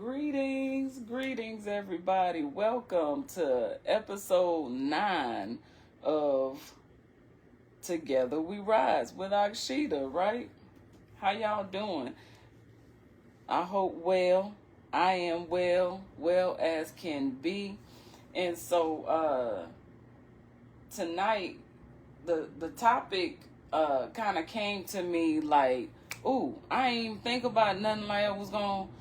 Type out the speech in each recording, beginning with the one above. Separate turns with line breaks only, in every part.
Greetings, everybody. Welcome to episode 9 of Together We Rise with Akshita, right? How y'all doing? I hope well. I am well as can be. And so tonight, the topic kind of came to me like, ooh, I ain't even think about nothing like I was going to,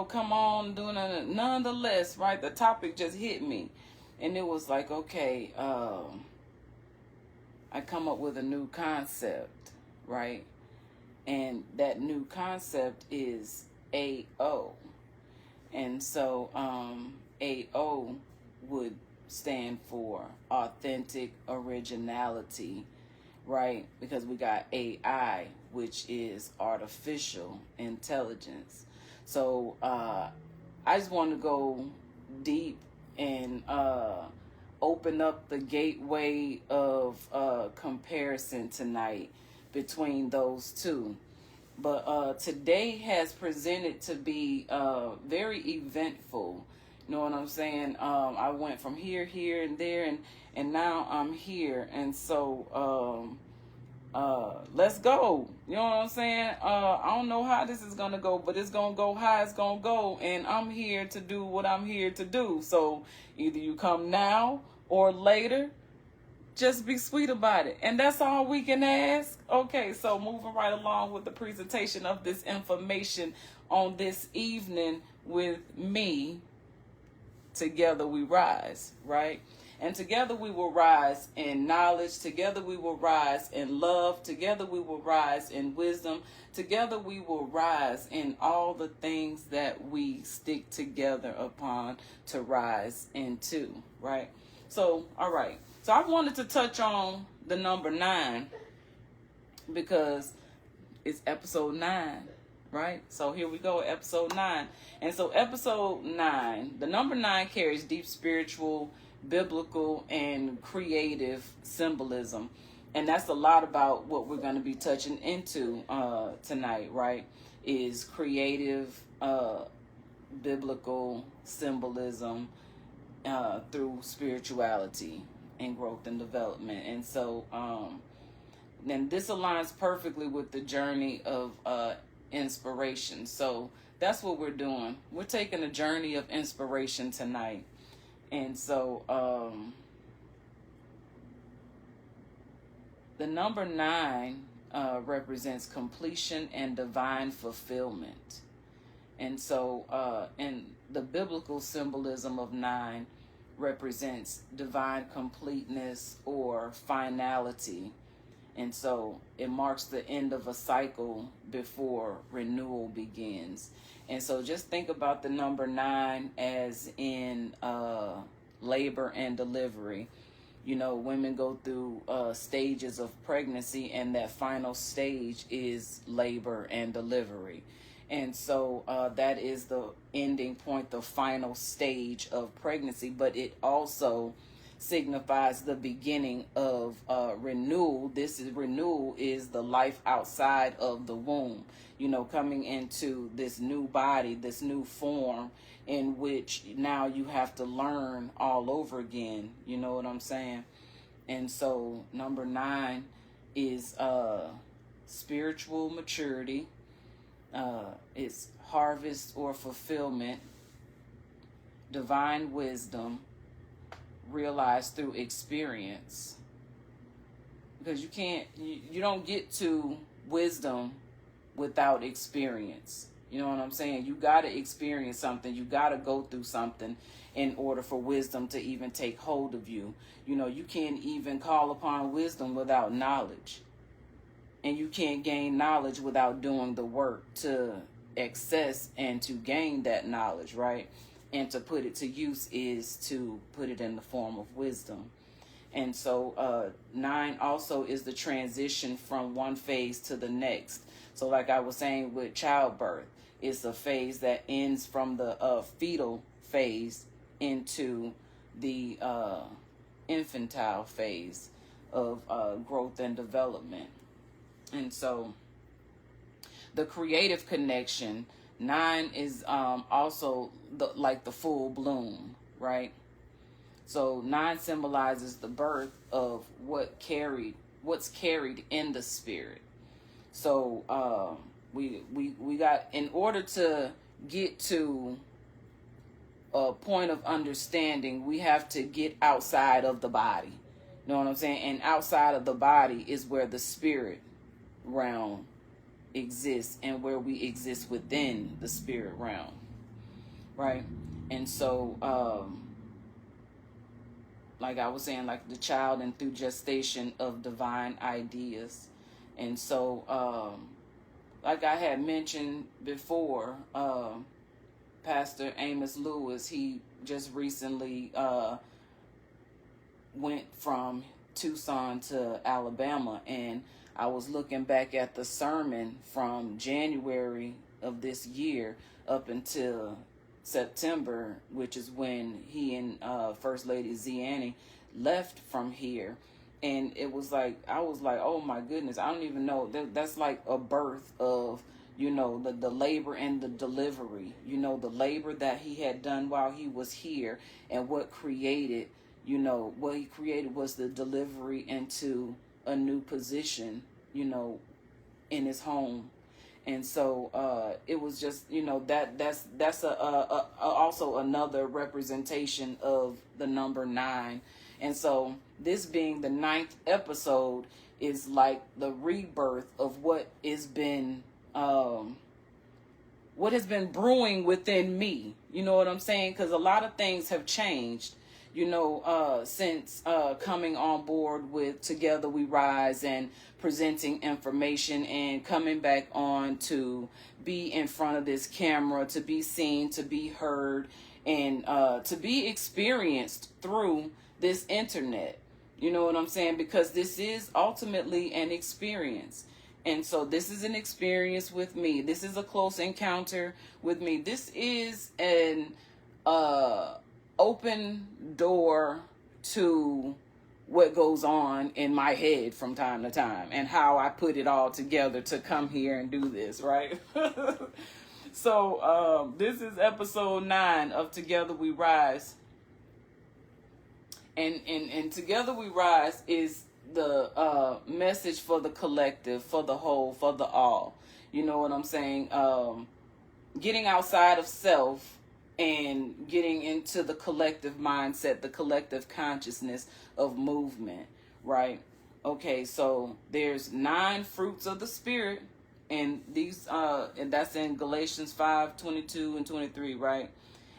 come on doing it. Nonetheless, right, the topic just hit me. And it was like, okay, I come up with a new concept, right? And that new concept is AO. And so AO would stand for authentic originality, right? Because we got AI, which is artificial intelligence. So I just want to go deep and open up the gateway of comparison tonight between those two. But today has presented to be very eventful. You know what I'm saying? I went from here, and there, and now I'm here. And so let's go. You know what I'm saying? I don't know how this is going to go, but it's going to go how it's going to go. And I'm here to do what I'm here to do. So either you come now or later. Just be sweet about it. And that's all we can ask. Okay, so moving right along with the presentation of this information on this evening with me, Together We Rise, right? And together we will rise in knowledge. Together we will rise in love. Together we will rise in wisdom. Together we will rise in all the things that we stick together upon to rise into, right? So, all right. So I wanted to touch on the number 9 because it's episode 9, right? So here we go, episode 9. And so episode 9, the number 9 carries deep spiritual, biblical, and creative symbolism. And that's a lot about what we're going to be touching into tonight, right? Is creative, biblical symbolism through spirituality and growth and development. And so then this aligns perfectly with the journey of inspiration. So that's what we're doing. We're taking a journey of inspiration tonight. And so the number 9 represents completion and divine fulfillment. And so and the biblical symbolism of 9 represents divine completeness or finality. And so it marks the end of a cycle before renewal begins. And so just think about the number 9 as in labor and delivery. You know, women go through stages of pregnancy, and that final stage is labor and delivery. And so that is the ending point, the final stage of pregnancy. But it also signifies the beginning of renewal. Renewal is the life outside of the womb. You know, coming into this new body, this new form in which now you have to learn all over again. You know what I'm saying? And so number 9 is spiritual maturity. It's harvest or fulfillment, divine wisdom realized through experience. Because you don't get to wisdom without experience. You know what I'm saying? You got to experience something. You got to go through something in order for wisdom to even take hold of you. You know, you can't even call upon wisdom without knowledge. And you can't gain knowledge without doing the work to access and to gain that knowledge, right? And to put it to use is to put it in the form of wisdom. And so 9 also is the transition from one phase to the next. So like I was saying with childbirth, it's a phase that ends from the fetal phase into the infantile phase of growth and development. And so the creative connection 9 is also like the full bloom, right? So 9 symbolizes the birth of what's carried in the spirit. So we got, in order to get to a point of understanding, we have to get outside of the body. You know what I'm saying? And outside of the body is where the spirit realm exists, and where we exist within the spirit realm, right? And so like I was saying, like the child and through gestation of divine ideas. And so like I had mentioned before, Pastor Amos Lewis, he just recently went from Tucson to Alabama, and I was looking back at the sermon from January of this year up until September, which is when he and First Lady Z Annie left from here. And it was like, I was like, oh my goodness, I don't even know. That's like a birth of, you know, the labor and the delivery, you know, the labor that he had done while he was here, and what created, you know, what he created was the delivery into a new position, you know, in his home. And so it was just, you know, that's also another representation of the number 9. And so this being the 9th episode is like the rebirth of what has been brewing within me. You know what I'm saying? Because a lot of things have changed, you know, since coming on board with Together We Rise and presenting information and coming back on to be in front of this camera, to be seen, to be heard, and to be experienced through this internet. You know what I'm saying? Because this is ultimately an experience. And so this is an experience with me. This is a close encounter with me. This is an open door to what goes on in my head from time to time, and how I put it all together to come here and do this, right? So this is episode 9 of Together We Rise. And Together We Rise is the message for the collective, for the whole, for the all. You know what I'm saying? Getting outside of self and getting into the collective mindset, the collective consciousness of movement, right? Okay, so there's 9 fruits of the spirit, and these and that's in Galatians 5:22 and 23, right?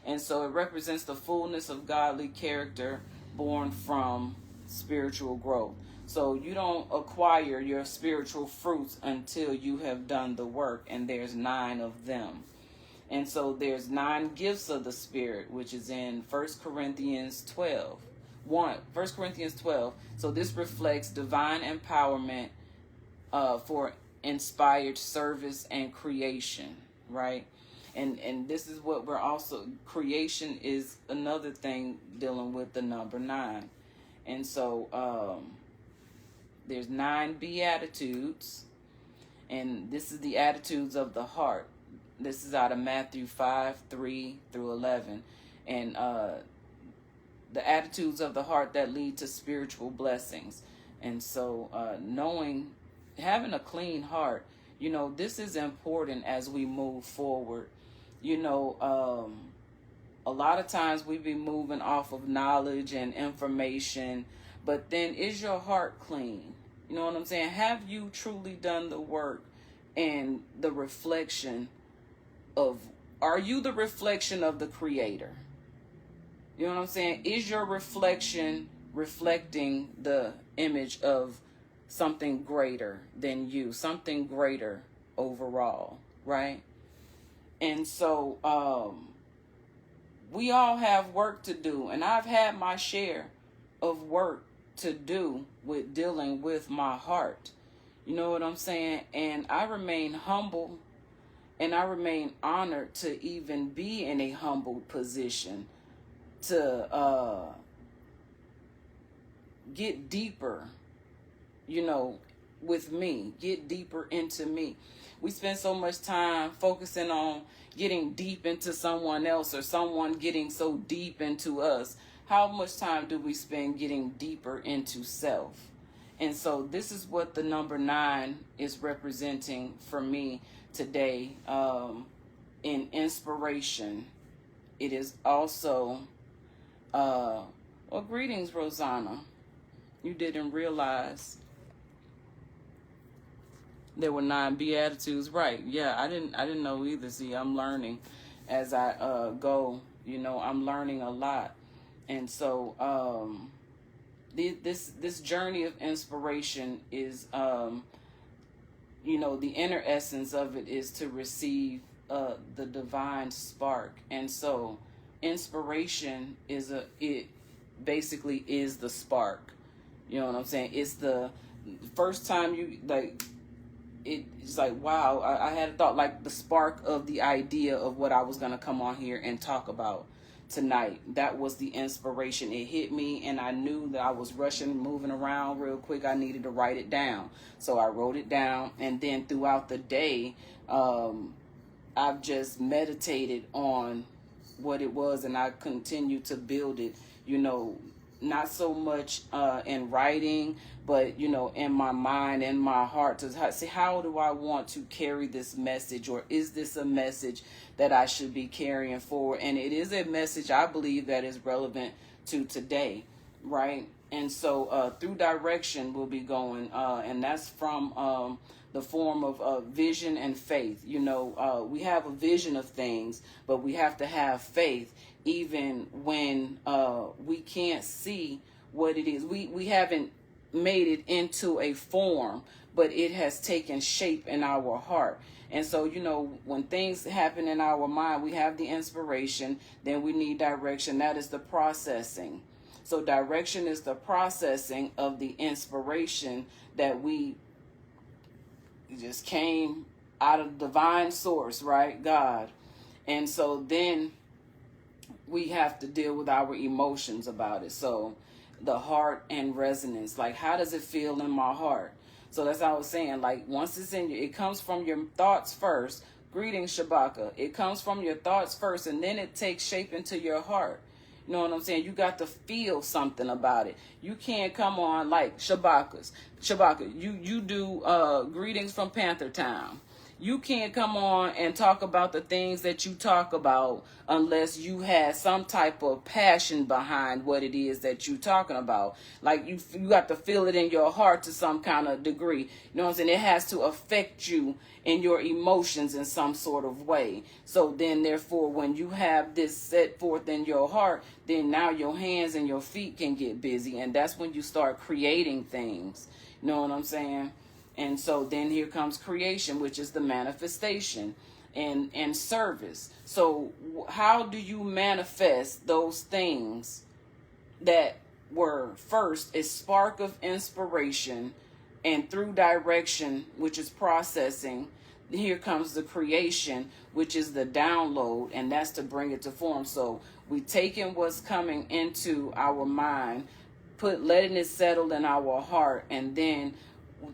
And so it represents the fullness of godly character born from spiritual growth. So you don't acquire your spiritual fruits until you have done the work, and there's 9 of them. And so there's 9 gifts of the Spirit, which is in 1 Corinthians 12. 1 Corinthians 12. So this reflects divine empowerment for inspired service and creation, right? And this is what we're also, creation is another thing dealing with the number 9. And so there's 9 beatitudes, and this is the attitudes of the heart. This is out of Matthew 5:3-11. And the attitudes of the heart that lead to spiritual blessings. And so having a clean heart, you know, this is important as we move forward. You know, a lot of times we be moving off of knowledge and information, but then is your heart clean? You know what I'm saying? Have you truly done the work and the reflection of, are you the reflection of the Creator? You know what I'm saying? Is your reflection reflecting the image of something greater than you, something greater overall, right? And so we all have work to do, and I've had my share of work to do with dealing with my heart. You know what I'm saying? And I remain humble, and I remain honored to even be in a humble position to get deeper, you know, with me, get deeper into me. We spend so much time focusing on getting deep into someone else or someone getting so deep into us. How much time do we spend getting deeper into self? And so this is what the number 9 is representing for me today. In inspiration, it is also, well, greetings, Rosanna. You didn't realize there were 9 beatitudes, right? Yeah, I didn't know either. See, I'm learning as I go. I'm learning a lot, and so this journey of inspiration is, the inner essence of it is to receive the divine spark, and so inspiration it basically is the spark. You know what I'm saying? It's the first time you it's like, wow, I had a thought, like the spark of the idea of what I was going to come on here and talk about tonight. That was the inspiration. It hit me, and I knew that I was rushing, moving around real quick. I needed to write it down. So I wrote it down, and then throughout the day, I've just meditated on what it was, and I continue to build it, not so much in writing, but in my mind and my heart, to see, how do I want to carry this message, or is this a message that I should be carrying forward? And it is a message, I believe, that is relevant to today, right? And so through direction we'll be going, and that's from the form of vision and faith. We have a vision of things, but we have to have faith even when we can't see what it is. We haven't made it into a form, but it has taken shape in our heart. And so, when things happen in our mind, we have the inspiration, then we need direction. That is the processing. So direction is the processing of the inspiration that we just came out of divine source, right? God. And so then we have to deal with our emotions about it. So the heart and resonance, like, how does it feel in my heart? So that's how I was saying, like, once it's in you, it comes from your thoughts first. Greetings, Shabaka. It comes from your thoughts first, and then it takes shape into your heart. You know what I'm saying? You got to feel something about it. You can't come on like Shabaka, you do greetings from Panther Town. You can't come on and talk about the things that you talk about unless you have some type of passion behind what it is that you're talking about. Like, you got to feel it in your heart to some kind of degree. You know what I'm saying? It has to affect you in your emotions in some sort of way. So then, therefore, when you have this set forth in your heart, then now your hands and your feet can get busy. And that's when you start creating things. You know what I'm saying? And so then here comes creation, which is the manifestation and service. So how do you manifest those things that were first a spark of inspiration, and through direction, which is processing, here comes the creation, which is the download, and that's to bring it to form. So we taking what's coming into our mind, letting it settle in our heart, and then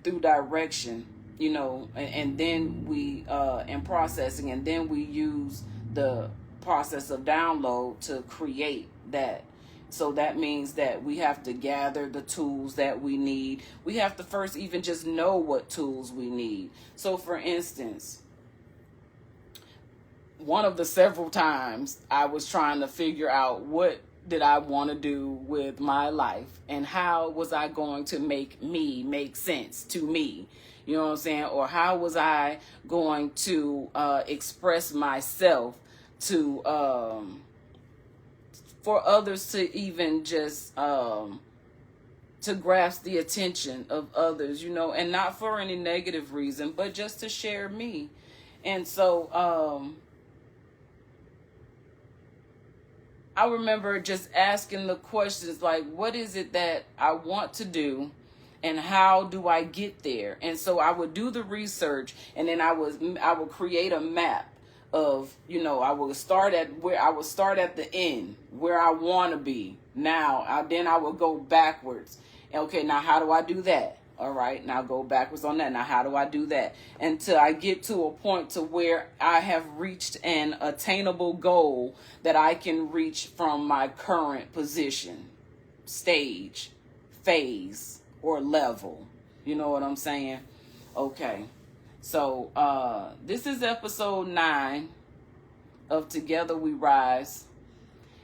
through direction, and then we in processing, and then we use the process of download to create that. So that means that we have to gather the tools that we need. We have to first even just know what tools we need. So for instance, one of the several times I was trying to figure out what did I want to do with my life, and how was I going to make me make sense to me, you know what I'm saying? Or how was I going to express myself to for others to even just to grasp the attention of others, and not for any negative reason, but just to share me. And so I remember just asking the questions like, what is it that I want to do, and how do I get there? And so I would do the research, and then I would create a map of, I would start at the end where I want to be. Then I would go backwards. Okay, now how do I do that? All right, now go backwards on that. Now, how do I do that? Until I get to a point to where I have reached an attainable goal that I can reach from my current position, stage, phase, or level. You know what I'm saying? Okay. So this is episode 9 of Together We Rise.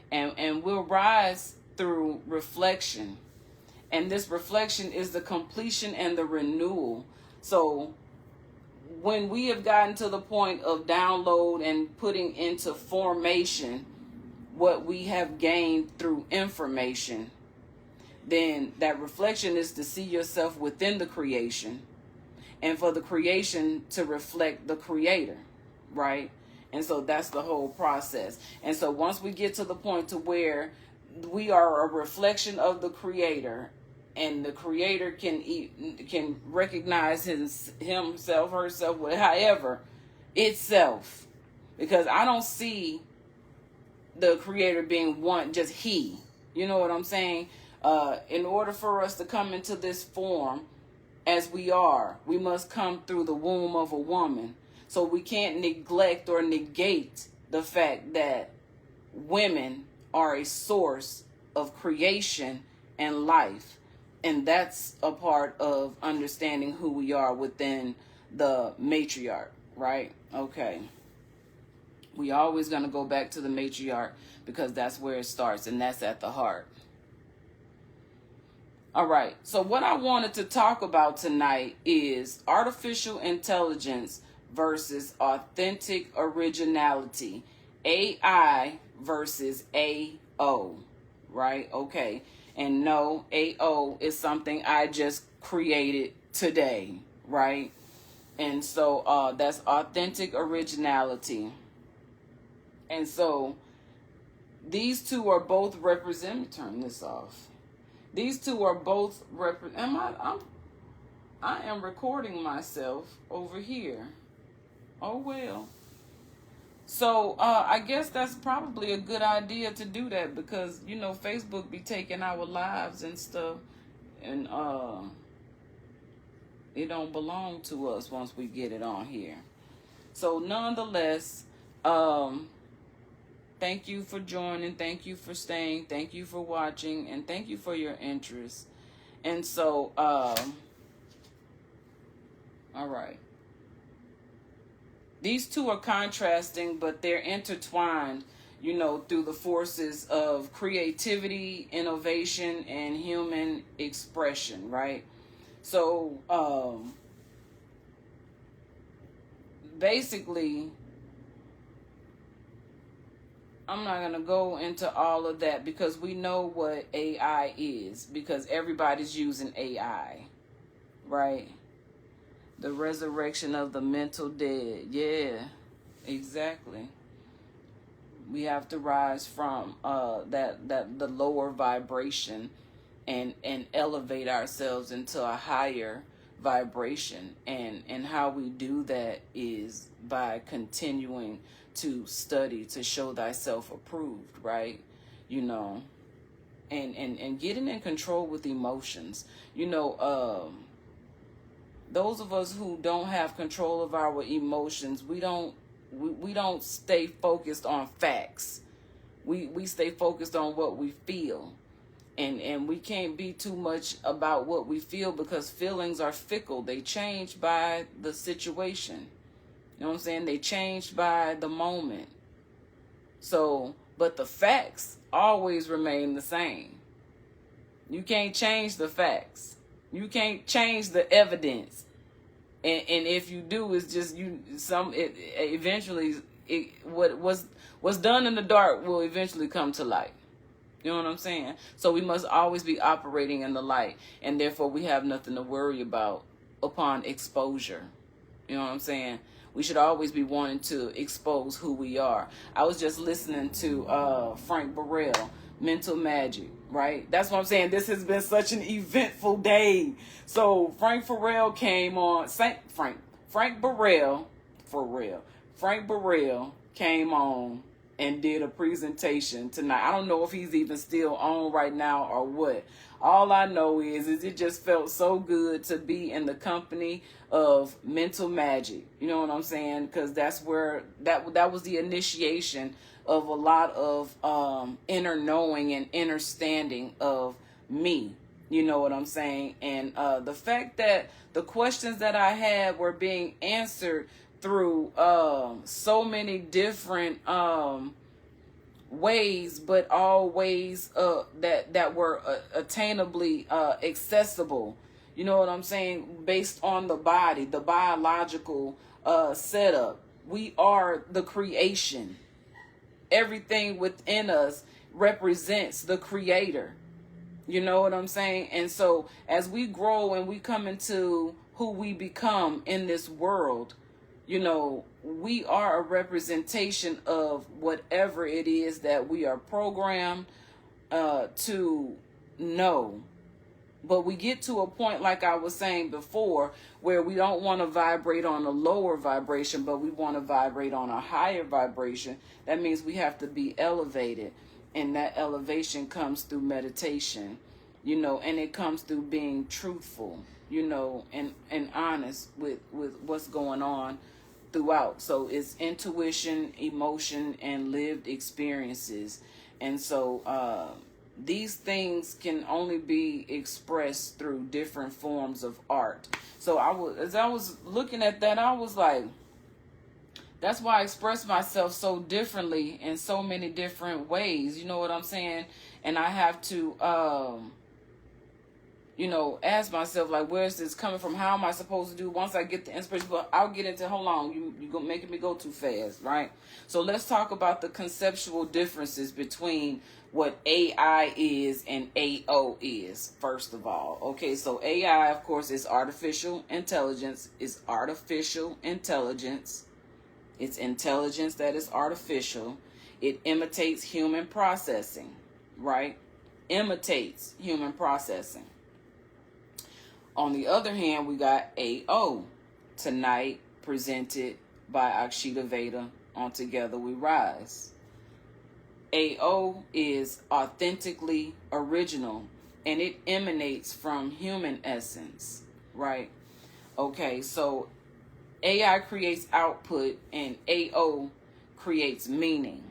And we'll rise through reflection. And this reflection is the completion and the renewal. So when we have gotten to the point of download and putting into formation what we have gained through information, then that reflection is to see yourself within the creation and for the creation to reflect the creator, right? And so that's the whole process. And so once we get to the point to where we are a reflection of the creator, and the creator can recognize himself, herself, however, itself. Because I don't see the creator being one, just he. You know what I'm saying? In order for us to come into this form as we are, we must come through the womb of a woman. So we can't neglect or negate the fact that women are a source of creation and life. And that's a part of understanding who we are within the matriarch, right? Okay. We always going to go back to the matriarch because that's where it starts, and that's at the heart. All right. So what I wanted to talk about tonight is artificial intelligence versus authentic originality. AI versus AO, right? Okay. And no, AO is something I just created today, right? And so that's authentic originality. And so these two are both represent. Let me turn this off. These two are both I am recording myself over here. Oh well. So I guess that's probably a good idea to do that because, you know, Facebook be taking our lives and stuff, and it don't belong to us once we get it on here. So nonetheless, thank you for joining, thank you for staying, thank you for watching, and thank you for your interest. And so all right. These two are contrasting, but they're intertwined, you know, through the forces of creativity, innovation, and human expression, right? So, basically, I'm not going to go into all of that because we know what AI is, because everybody's using AI, right? The resurrection of the mental dead. Yeah, exactly. We have to rise from the lower vibration and elevate ourselves into a higher vibration. And how we do that is by continuing to study to show thyself approved, right? You know, and getting in control with emotions. You know, those of us who don't have control of our emotions, we don't stay focused on facts. We stay focused on what we feel. And we can't be too much about what we feel because feelings are fickle. They change by the situation. You know what I'm saying? They change by the moment. So, but the facts always remain the same. You can't change the facts. You can't change the evidence, and if you do, it's just eventually what's done in the dark will eventually come to light. You know what I'm saying? So we must always be operating in the light, and therefore we have nothing to worry about upon exposure. You know what I'm saying? We should always be wanting to expose who we are. I was just listening to Frank Burrell, Mental Magic, right? That's what I'm saying. This has been such an eventful day. So Frank Burrell came on. Frank Burrell came on and did a presentation tonight. I don't know if he's even still on right now or what. All I know is it just felt so good to be in the company of mental magic. You know what I'm saying? Because that's where that was the initiation of a lot of inner knowing and understanding of me. You know what I'm saying? And the fact that the questions that I had were being answered through so many different ways, but all ways that were attainably accessible. You know what I'm saying? Based on the body, the biological setup. We are the creation. Everything within us represents the creator. You know what I'm saying? And so as we grow and we come into who we become in this world, you know, we are a representation of whatever it is that we are programmed to know. But we get to a point, like I was saying before, where we don't want to vibrate on a lower vibration, but we want to vibrate on a higher vibration. That means we have to be elevated. And that elevation comes through meditation, you know, and it comes through being truthful, you know, and honest with what's going on throughout. So it's intuition, emotion, and lived experiences. And so these things can only be expressed through different forms of art. So as I was looking at that, I was like, that's why I express myself so differently in so many different ways. You know what I'm saying? And I have to, you know, ask myself, like, where's this coming from? How am I supposed to do once I get the inspiration? But I'll get into, hold on, you're making me go too fast, right? So let's talk about the conceptual differences between what AI is and AO is, first of all. Okay, so AI, of course, is artificial intelligence. It's artificial intelligence. It's intelligence that is artificial. It imitates human processing, right? Imitates human processing. On the other hand, we got AO tonight, presented by Akshita Veda on Together We Rise. AO is authentically original, and it emanates from human essence, right? Okay, so AI creates output and AO creates meaning,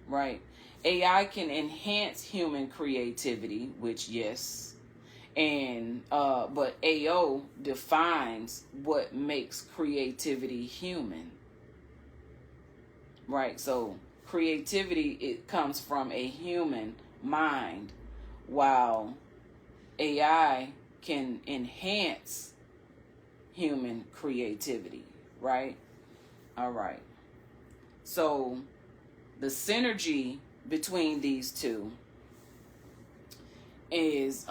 right? AI can enhance human creativity, which yes, and but AO defines what makes creativity human, right? So creativity, it comes from a human mind, while AI can enhance human creativity. Right? All right. So the synergy between these two is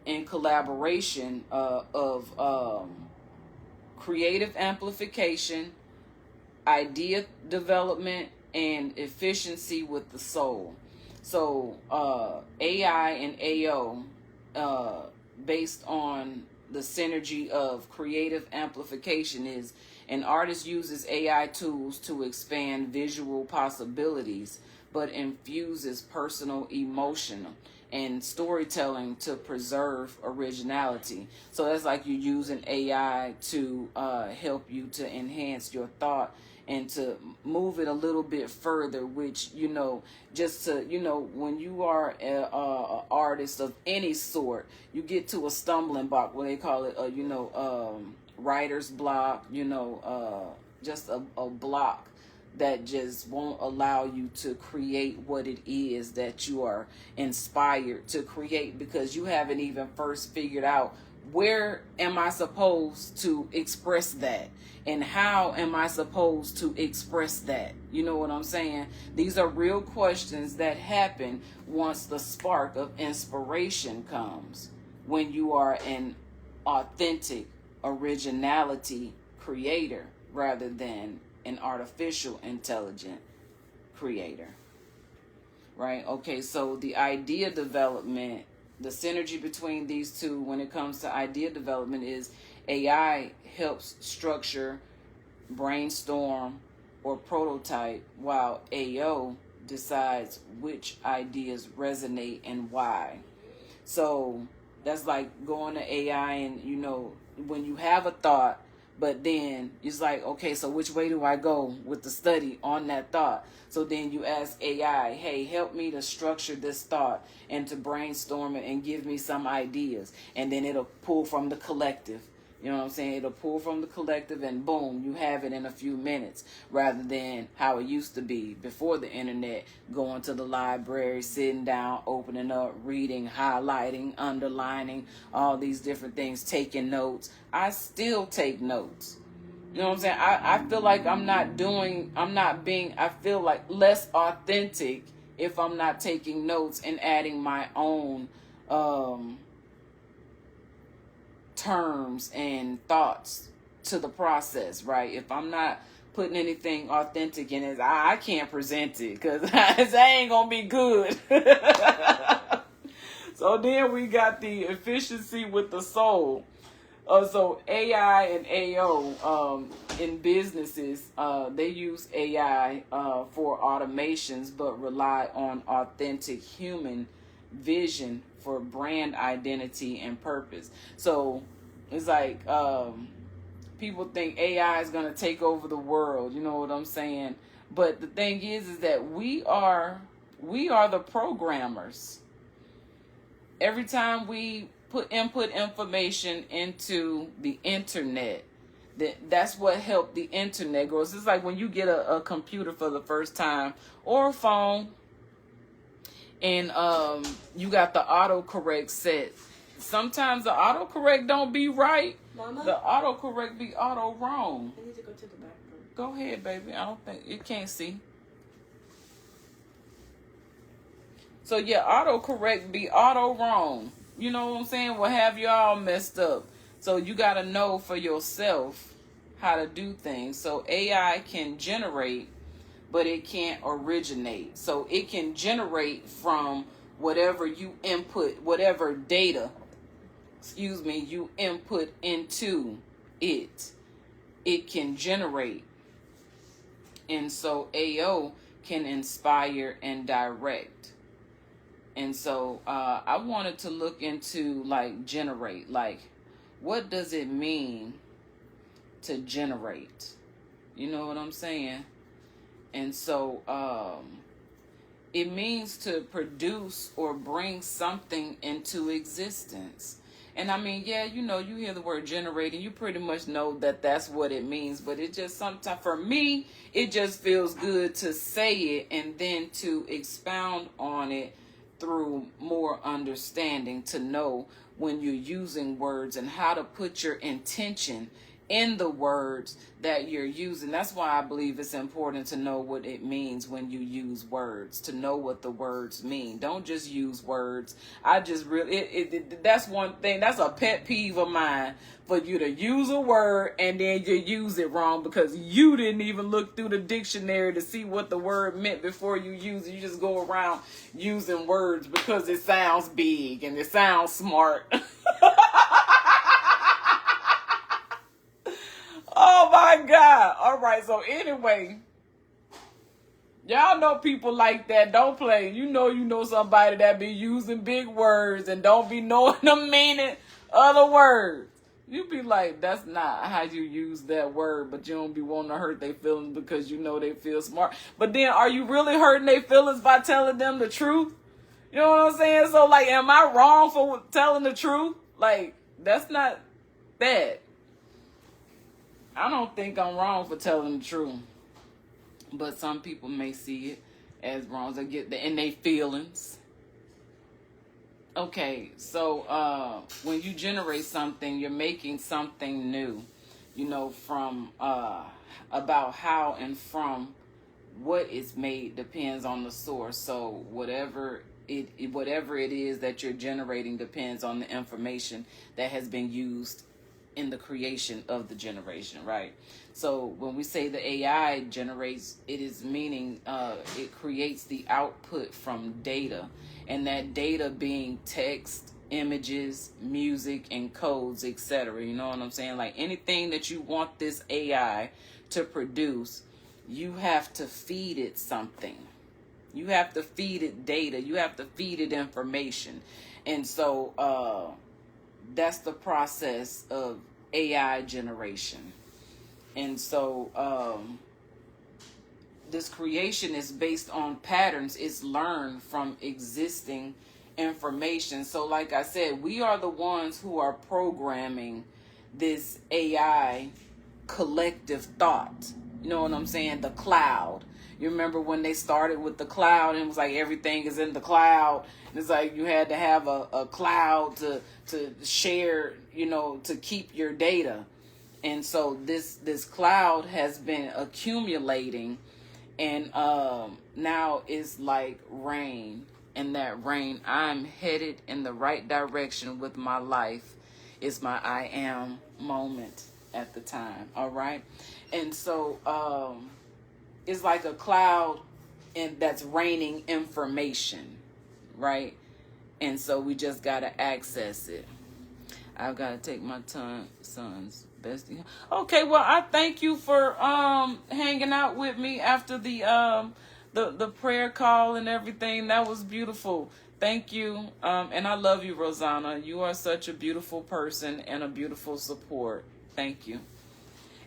in collaboration of creative amplification, idea development, and efficiency with the soul. So AI and AO, based on the synergy of creative amplification, is an artist uses AI tools to expand visual possibilities, but infuses personal emotion and storytelling to preserve originality. So that's like you using AI to help you to enhance your thought and to move it a little bit further, which, you know, just to, you know, when you are a artist of any sort, you get to a stumbling block, what they call it, you know, writer's block, you know, just a block that just won't allow you to create what it is that you are inspired to create, because you haven't even first figured out, where am I supposed to express that? And how am I supposed to express that? You know what I'm saying? These are real questions that happen once the spark of inspiration comes, when you are an authentic originality creator rather than an artificial intelligent creator. Right? Okay, so the idea development, the synergy between these two when it comes to idea development is AI helps structure, brainstorm, or prototype, while AO decides which ideas resonate and why. So that's like going to AI and, when you have a thought, but then it's like, okay, so which way do I go with the study on that thought? So then you ask AI, hey, help me to structure this thought and to brainstorm it and give me some ideas. And then it'll pull from the collective. You know what I'm saying? It'll pull from the collective and boom, you have it in a few minutes, rather than how it used to be before the internet, going to the library, sitting down, opening up, reading, highlighting, underlining, all these different things, taking notes. I still take notes. You know what I'm saying? I feel like I feel like less authentic if I'm not taking notes and adding my own terms and thoughts to the process, right? If I'm not putting anything authentic in it, I can't present it because that ain't gonna be good. So then we got the efficiency with the soul. So AI and AO in businesses, they use AI for automations, but rely on authentic human vision for brand identity and purpose. So it's like people think AI is going to take over the world, you know what I'm saying? But the thing is that we are the programmers. Every time we input information into the internet, that's what helped the internet grow. It's just like when you get a computer for the first time or a phone, and you got the autocorrect set. Sometimes the autocorrect don't be right. Mama? The autocorrect be auto wrong.
I need to go to the bathroom.
Go ahead, baby. I don't think you can't see. So yeah, autocorrect be auto wrong. You know what I'm saying? Will have you all messed up. So you got to know for yourself how to do things. So AI can generate, but it can't originate. So it can generate from whatever you input, whatever data, you input into it. It can generate. And so AO can inspire and direct. And so I wanted to look into like generate, like what does it mean to generate? You know what I'm saying? And so it means to produce or bring something into existence. And I mean, yeah, you hear the word generating, you pretty much know that that's what it means. But it just sometimes, for me, it just feels good to say it and then to expound on it through more understanding, to know when you're using words and how to put your intention in the words that you're using. That's why I believe it's important to know what it means when you use words, to know what the words mean. Don't just use words. I just really, that's one thing, that's a pet peeve of mine, for you to use a word and then you use it wrong because you didn't even look through the dictionary to see what the word meant before you use it. You just go around using words because it sounds big and it sounds smart. Oh my God. All right. So anyway, y'all know people like that. Don't play. You know somebody that be using big words and don't be knowing the meaning of the words. You be like, that's not how you use that word, but you don't be wanting to hurt their feelings because you know they feel smart. But then are you really hurting their feelings by telling them the truth? You know what I'm saying? So like, am I wrong for telling the truth? Like, that's not bad. I don't think I'm wrong for telling the truth, but some people may see it as wrong. They get in their feelings. Okay, so when you generate something, you're making something new, from about how and from what it's made depends on the source. So whatever it is that you're generating depends on the information that has been used in the creation of the generation, right? So when we say the AI generates, it is meaning it creates the output from data, and that data being text, images, music, and codes, etc. You know what I'm saying? Like anything that you want this AI to produce, you have to feed it something. You have to feed it data. You have to feed it information. And so that's the process of AI generation. And so this creation is based on patterns. It's learned from existing information. So like I said, we are the ones who are programming this AI collective thought. You know what I'm saying? The cloud. You remember when they started with the cloud and it was like everything is in the cloud. And it's like you had to have a cloud to share, you know, to keep your data. And so this cloud has been accumulating, and now it's like rain. And that rain, I'm headed in the right direction with my life. It's my I am moment at the time. All right. And so it's like a cloud and that's raining information, right? And so we just got to access it. I've got to take my son's bestie. Okay, well, I thank you for hanging out with me after the prayer call and everything. That was beautiful. Thank you. And I love you, Rosanna. You are such a beautiful person and a beautiful support. Thank you.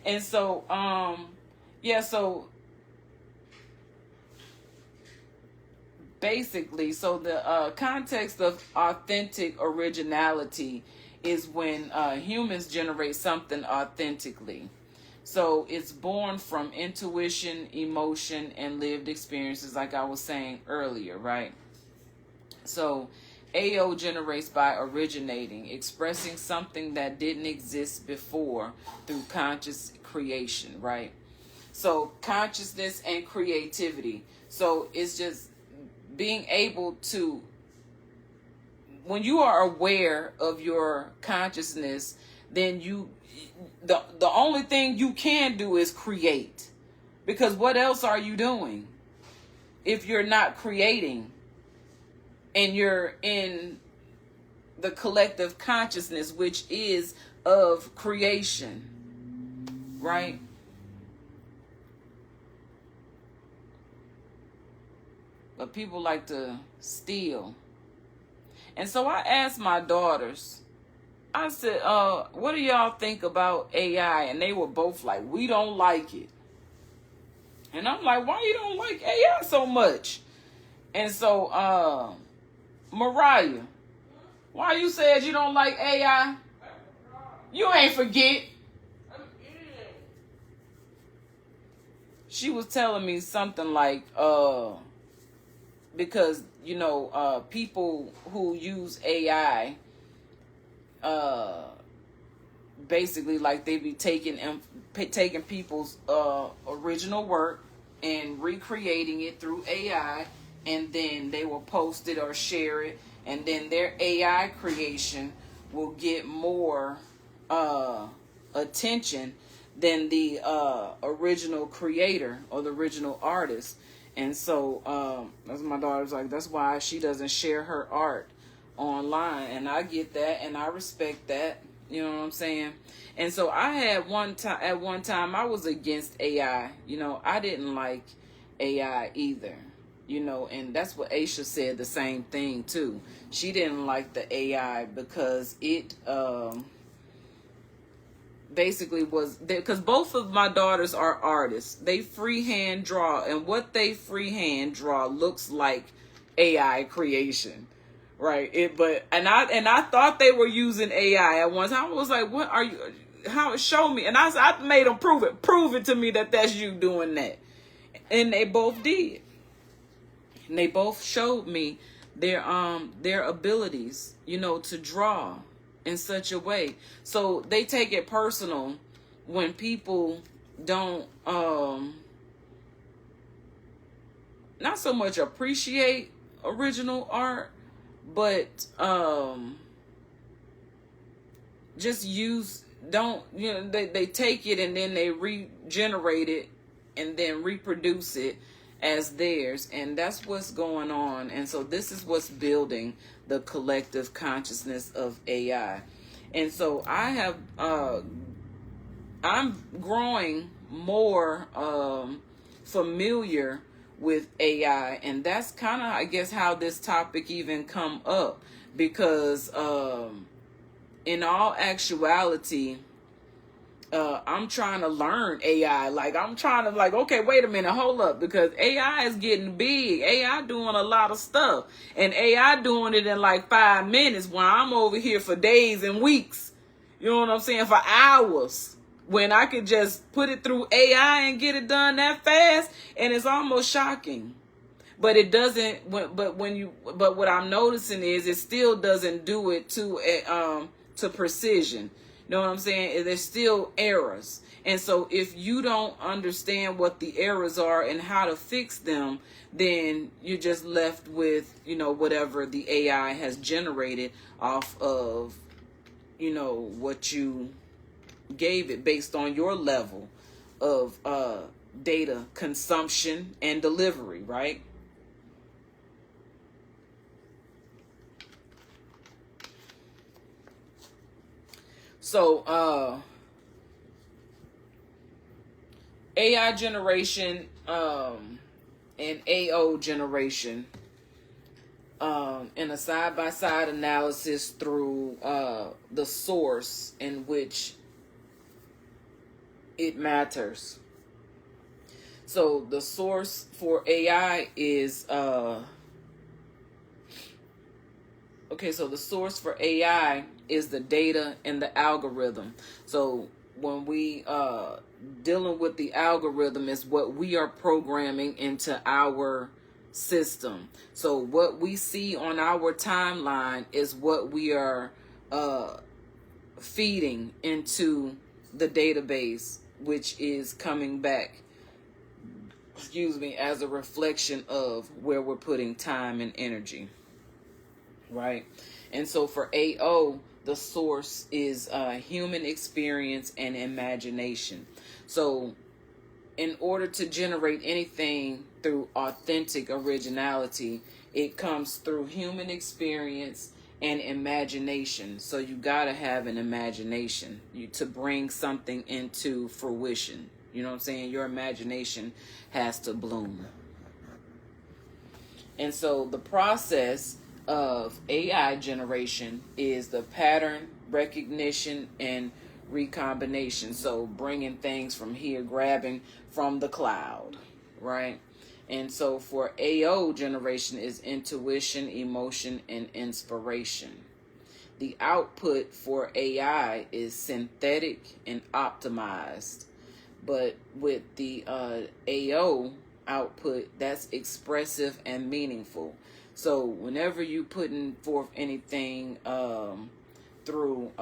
And so, so basically, so the context of authentic originality is when humans generate something authentically. So it's born from intuition, emotion, and lived experiences, like I was saying earlier, right? So AO generates by originating, expressing something that didn't exist before through conscious creation, right? So consciousness and creativity. So it's just being able to, when you are aware of your consciousness, then the only thing you can do is create. Because what else are you doing if you're not creating and you're in the collective consciousness, which is of creation, right? But people like to steal. And so I asked my daughters, I said, what do y'all think about AI? And they were both like, we don't like it. And I'm like, why you don't like AI so much? And so, Mariah, why you said you don't like AI? You ain't forget. She was telling me something like, because, you know, people who use AI, basically like they be taking people's original work and recreating it through AI, and then they will post it or share it, and then their AI creation will get more attention than the original creator or the original artist. And so that's my daughter's like, that's why she doesn't share her art online. And I get that and I respect that. You know what I'm saying? And so I had at one time I was against AI. You know, I didn't like AI either. You know, and that's what Aisha said, the same thing too. She didn't like the AI because it basically was there, because both of my daughters are artists. They freehand draw, and what they freehand draw looks like AI creation, right? I thought they were using AI at once. I was like, what are you, how, show me. And I made them prove it to me that that's you doing that. And they both did. And they both showed me their abilities, you know, to draw in such a way. So they take it personal when people don't not so much appreciate original art, but just they take it and then they regenerate it and then reproduce it as theirs. And that's what's going on. And so this is what's building the collective consciousness of AI. And so I'm growing more familiar with AI. And that's kind of, I guess, how this topic even come up, because in all actuality, I'm trying to learn AI. Like, I'm trying to, like, okay, wait a minute, hold up, because AI is getting big. AI doing a lot of stuff, and AI doing it in like 5 minutes, while I'm over here for days and weeks. You know what I'm saying? For hours, when I could just put it through AI and get it done that fast, and it's almost shocking. But it doesn't. But what I'm noticing is it still doesn't do it to precision. You know what I'm saying? There's still errors. And so if you don't understand what the errors are and how to fix them, then you're just left with, whatever the AI has generated off of, what you gave it based on your level of data consumption and delivery, right? So AI generation and AO generation, in a side-by-side analysis through the source in which it matters. So the source for AI is so the source for AI is the data and the algorithm. So when we dealing with the algorithm, is what we are programming into our system. So what we see on our timeline is what we are feeding into the database, which is coming back, as a reflection of where we're putting time and energy. Right? And so for AO, the source is human experience and imagination. So in order to generate anything through authentic originality, it comes through human experience and imagination. So you got to have an imagination to bring something into fruition. You know what I'm saying? Your imagination has to bloom. And so the process of AI generation is the pattern recognition and recombination. So bringing things from here, grabbing from the cloud, right? And so for AO generation is intuition, emotion, and inspiration. The output for AI is synthetic and optimized. But with the AO output, that's expressive and meaningful. So whenever you putting forth anything through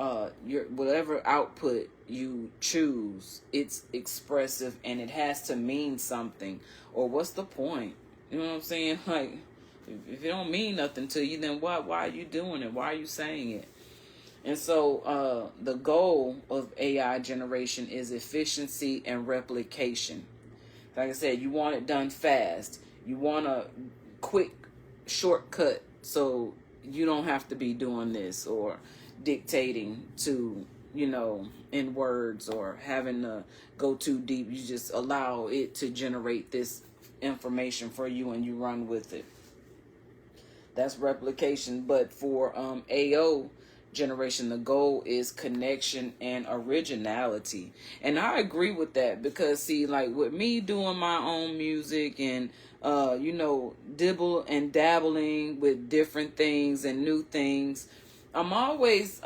your whatever output you choose, it's expressive and it has to mean something. Or what's the point? You know what I'm saying? Like, if it don't mean nothing to you, then why are you doing it? Why are you saying it? And so the goal of AI generation is efficiency and replication. Like I said, you want it done fast. You want a quick shortcut so you don't have to be doing this or dictating to, in words or having to go too deep. You just allow it to generate this information for you and you run with it. That's replication. But for AO generation, the goal is connection and originality. And I agree with that because, see, like with me doing my own music and dibble and dabbling with different things and new things, I'm always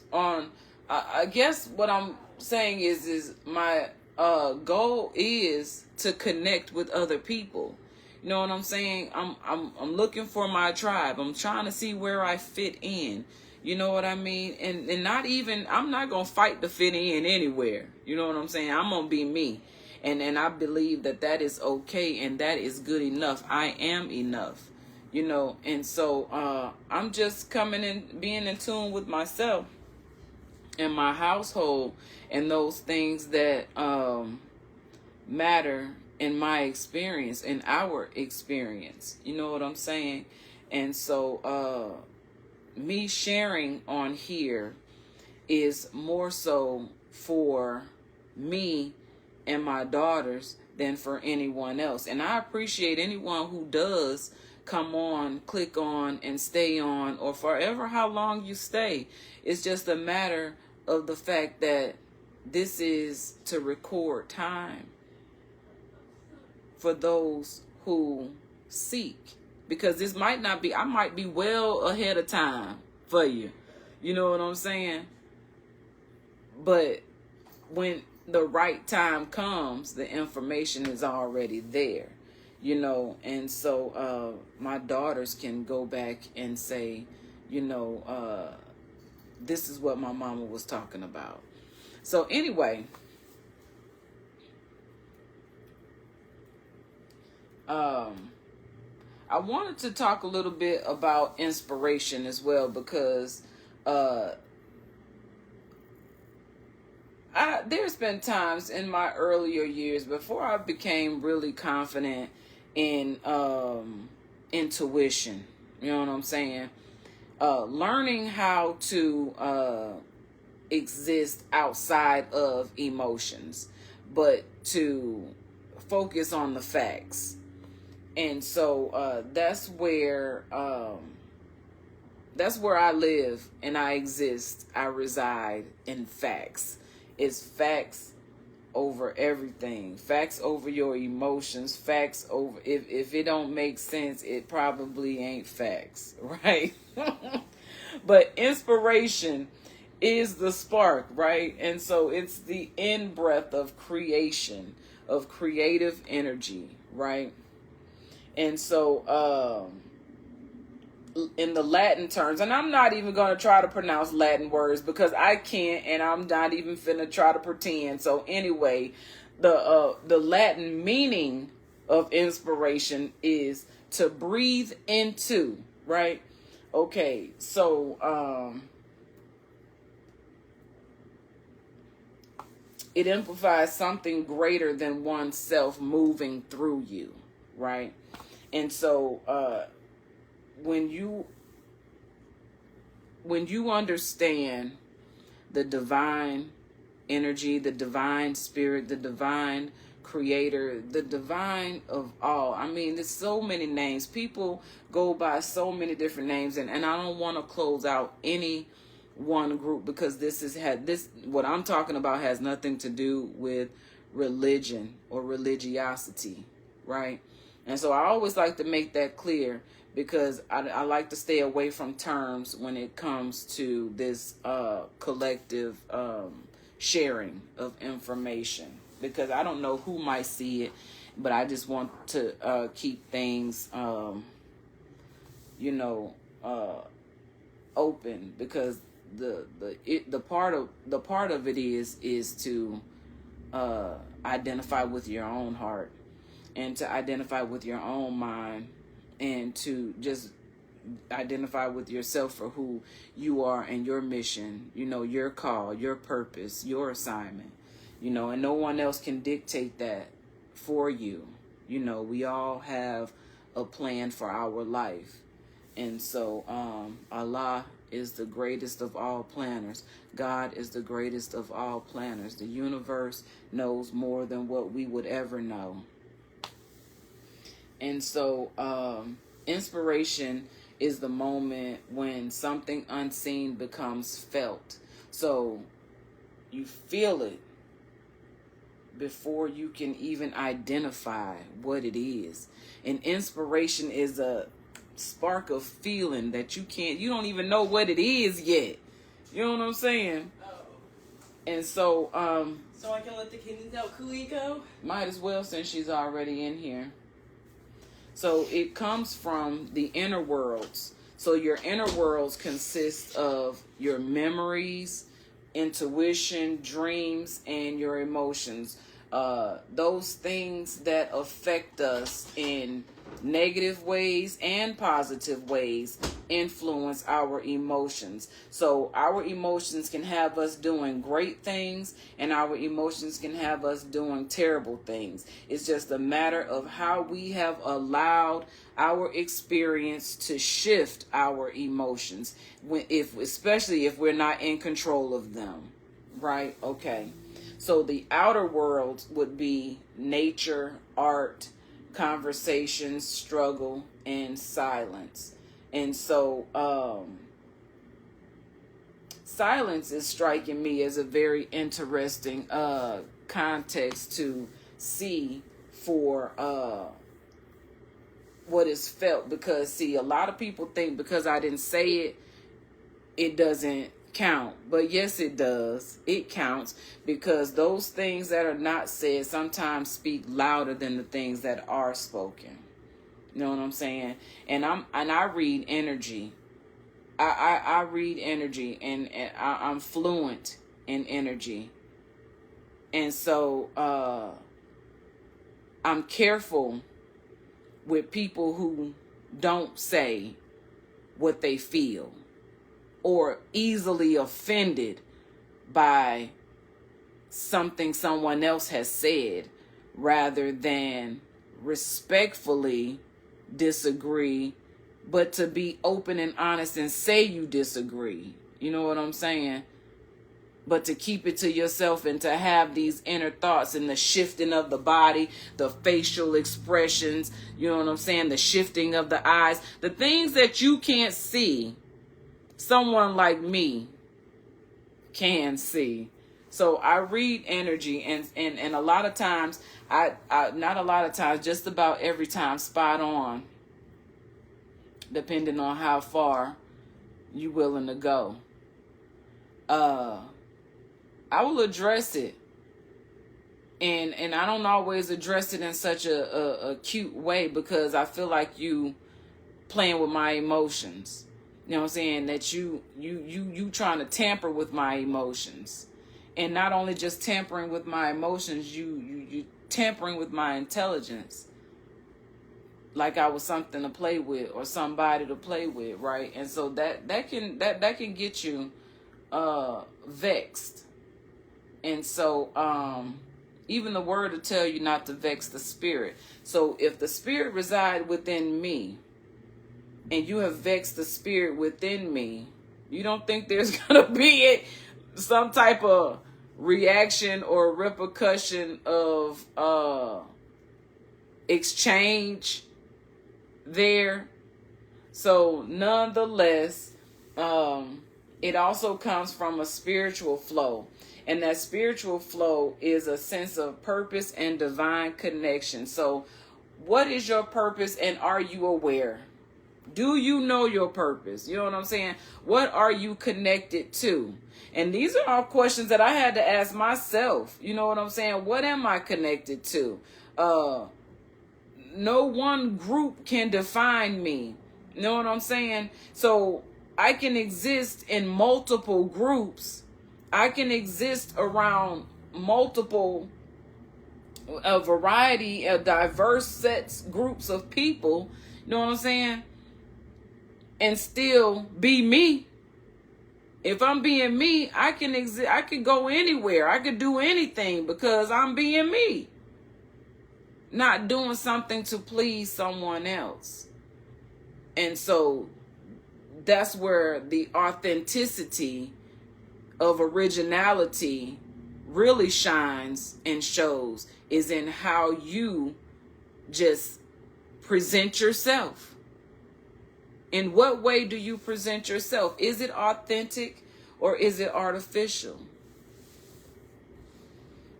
I guess what I'm saying is my goal is to connect with other people. You know what I'm saying? I'm looking for my tribe. I'm trying to see where I fit in. You know what I mean? And not even, I'm not going to fight to fit in anywhere. You know what I'm saying? I'm going to be me. And I believe that is okay and that is good enough. I am enough. And so I'm just coming in, being in tune with myself and my household and those things that matter in my experience, in our experience. You know what I'm saying? And so me sharing on here is more so for me and my daughters than for anyone else. And I appreciate anyone who does come on, click on, and stay on, or forever how long you stay. It's just a matter of the fact that this is to record time for those who seek. Because this might not be, I might be well ahead of time for you. You know what I'm saying? But when the right time comes, the information is already there. You know, and so my daughters can go back and say, you know, this is what my mama was talking about. So anyway, I wanted to talk a little bit about inspiration as well, because there's been times in my earlier years before I became really confident in intuition. You know what I'm saying? Learning how to exist outside of emotions, but to focus on the facts. And so that's where I live and I exist. I reside in facts. It's facts over everything. Facts over your emotions. Facts over, if it don't make sense, it probably ain't facts, right? But inspiration is the spark, right? And so it's the in-breath of creation, of creative energy, right? And so in the Latin terms, and I'm not even going to try to pronounce Latin words because I can't, and I'm not even finna try to pretend. So anyway, the Latin meaning of inspiration is to breathe into, right? Okay, so it amplifies something greater than oneself moving through you, right? And so when you understand the divine energy, the divine spirit, the divine creator, the divine of all. I mean, there's so many names. People go by so many different names, and I don't want to close out any one group, because what I'm talking about has nothing to do with religion or religiosity, right? And so I always like to make that clear, because I like to stay away from terms when it comes to this collective sharing of information, because I don't know who might see it, but I just want to keep things, open, because the part of it is to identify with your own heart, and to identify with your own mind, and to just identify with yourself for who you are and your mission, your call, your purpose, your assignment, and no one else can dictate that for you. We all have a plan for our life. And so Allah is the greatest of all planners. God is the greatest of all planners. The universe knows more than what we would ever know. And so inspiration is the moment when something unseen becomes felt. So you feel it before you can even identify what it is. And inspiration is a spark of feeling that you don't even know what it is yet. You know what I'm saying? Oh. And so
so I can let the kidneys out Kuliko?
Might as well, since she's already in here. So it comes from the inner worlds. So your inner worlds consist of your memories, intuition, dreams, and your emotions. Those things that affect us in negative ways and positive ways influence our emotions. So our emotions can have us doing great things, and our emotions can have us doing terrible things. It's just a matter of how we have allowed our experience to shift our emotions, especially if we're not in control of them, right? Okay. So the outer world would be nature, art, conversations, struggle, and silence. And so silence is striking me as a very interesting context to see for what is felt. Because, see, a lot of people think because I didn't say it, it doesn't count. But yes, it does. It counts, because those things that are not said sometimes speak louder than the things that are spoken. You know what I'm saying? And I read energy. I read energy, and I'm fluent in energy. And so I'm careful with people who don't say what they feel, or easily offended by something someone else has said, rather than respectfully disagree, but to be open and honest and say you disagree. You know what I'm saying? But to keep it to yourself, and to have these inner thoughts, and the shifting of the body, the facial expressions, you know what I'm saying? The shifting of the eyes, the things that you can't see, someone like me can see. So I read energy, and a lot of times, I not a lot of times, just about every time, spot on, depending on how far you willing to go. I will address it, and I don't always address it in such a cute way, because I feel like you playing with my emotions. You know what I'm saying? That you trying to tamper with my emotions, and not only just tampering with my emotions, you tampering with my intelligence, like I was something to play with or somebody to play with, right? And so that can get you vexed. And so even the word will tell you not to vex the spirit. So if the spirit reside within me, and you have vexed the spirit within me, you don't think there's gonna be some type of reaction or repercussion of exchange there? So nonetheless, it also comes from a spiritual flow. And that spiritual flow is a sense of purpose and divine connection. So what is your purpose, and are you aware? Do you know your purpose? You know what I'm saying? What are you connected to? And these are all questions that I had to ask myself. You know what I'm saying? What am I connected to? No one group can define me. You know what I'm saying? So I can exist in multiple groups. I can exist around multiple, a variety of diverse sets, groups of people. You know what I'm saying? And still be me. If I'm being me, I can exist. I can go anywhere. I could do anything, because I'm being me. Not doing something to please someone else. And so that's where the authenticity of originality really shines and shows, is in how you just present yourself. In what way do you present yourself? Is it authentic, or is it artificial?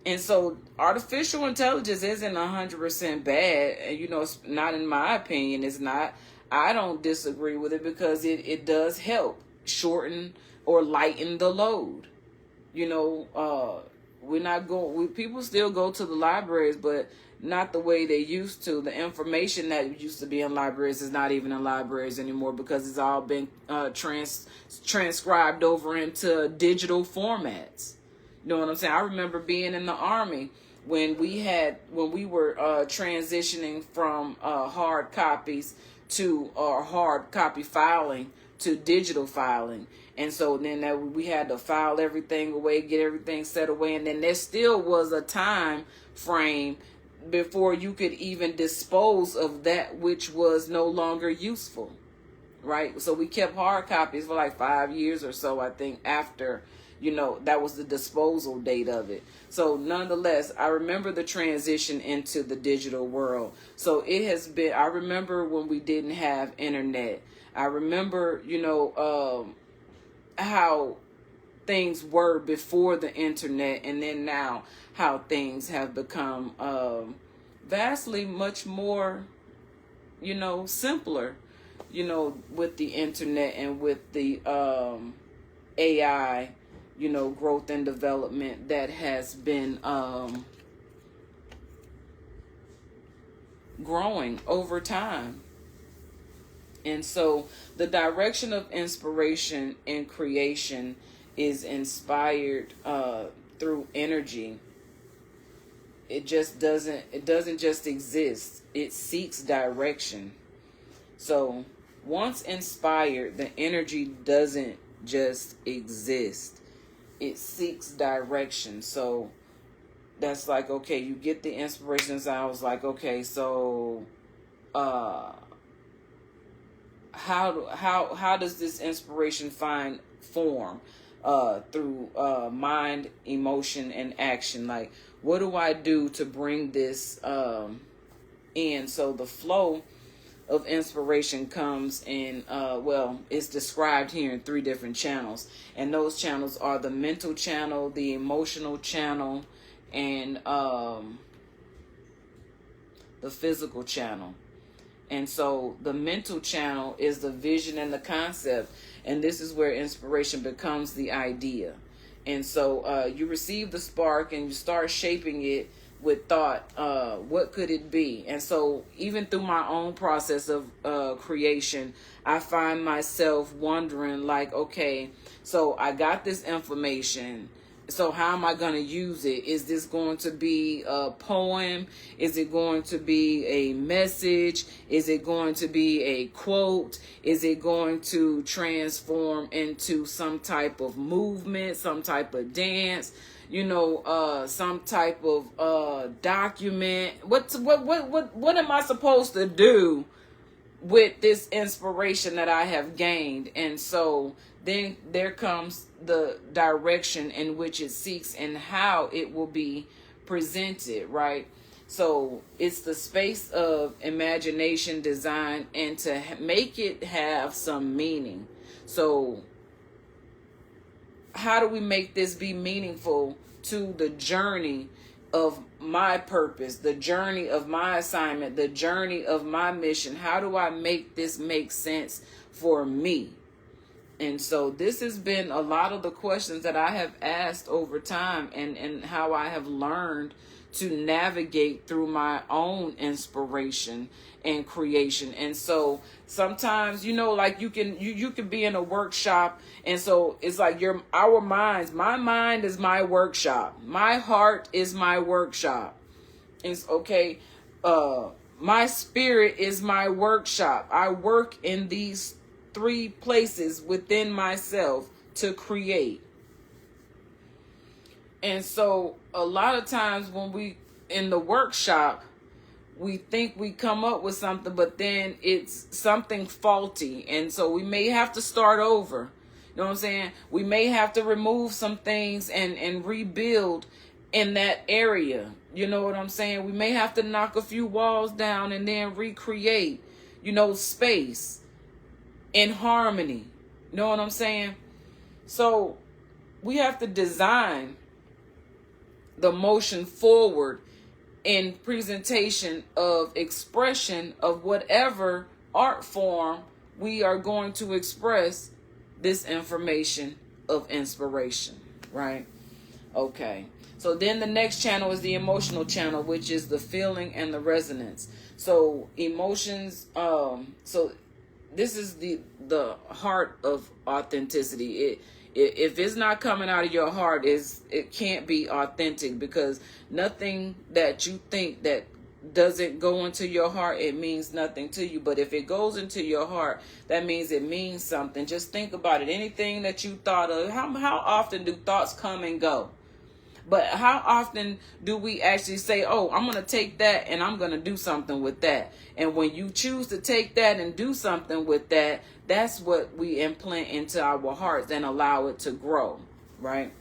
And so artificial intelligence isn't 100% bad. And, you know, it's not, in my opinion, it's not. I don't disagree with it, because it does help shorten or lighten the load. You know, people still go to the libraries, but not the way they used to. The information that used to be in libraries is not even in libraries anymore, because it's all been transcribed over into digital formats. You know what I'm saying? I remember being in the Army when we were transitioning from hard copies to hard copy filing to digital filing. And so then we had to file everything away, get everything set away. And then there still was a time frame before you could even dispose of that which was no longer useful, right? So we kept hard copies for like 5 years or so, I think, after that was the disposal date of it. So nonetheless, I remember the transition into the digital world. So it has been, I remember when we didn't have internet. I remember, how things were before the internet, and then now how things have become vastly much more, simpler, with the internet and with the AI, growth and development that has been growing over time. And so the direction of inspiration and creation is inspired through energy. It doesn't just exist. It seeks direction. So once inspired, the energy doesn't just exist. It seeks direction. So that's like, okay, you get the inspirations. I was like, okay, so how does this inspiration find form? Through mind, emotion, and action. Like, what do I do to bring this in? So the flow of inspiration comes in, it's described here in 3 different channels. And those channels are the mental channel, the emotional channel, and the physical channel. And so the mental channel is the vision and the concept. And this is where inspiration becomes the idea. And so you receive the spark and you start shaping it with thought. What could it be? And so even through my own process of creation, I find myself wondering, like, okay, so I got this information. So how am I going to use it? Is this going to be a poem? Is it going to be a message? Is it going to be a quote? Is it going to transform into some type of movement, some type of dance, some type of document? What am I supposed to do with this inspiration that I have gained? And so then there comes the direction in which it seeks and how it will be presented, right? So it's the space of imagination, design, and to make it have some meaning. So how do we make this be meaningful to the journey of my purpose, the journey of my assignment, the journey of my mission? How do I make this make sense for me? And so this has been a lot of the questions that I have asked over time, and how I have learned to navigate through my own inspiration and creation. And so sometimes, like you can be in a workshop, and so it's like my mind is my workshop. My heart is my workshop. It's okay. My spirit is my workshop. I work in these 3 places within myself to create. And so a lot of times when we in the workshop, we think we come up with something, but then it's something faulty. And so we may have to start over. You know what I'm saying? We may have to remove some things and rebuild in that area. You know what I'm saying? We may have to knock a few walls down and then recreate, space in harmony. You know what I'm saying? So we have to design the motion forward in presentation of expression of whatever art form we are going to express this information of inspiration, right? Okay. So then the next channel is the emotional channel, which is the feeling and the resonance. So emotions, so this is the heart of authenticity. If it's not coming out of your heart, it can't be authentic, because nothing that you think that doesn't go into your heart, it means nothing to you. But if it goes into your heart, that means it means something. Just think about it. Anything that you thought of, how often do thoughts come and go? But how often do we actually say, oh, I'm going to take that and I'm going to do something with that? And when you choose to take that and do something with that, that's what we implant into our hearts and allow it to grow. right?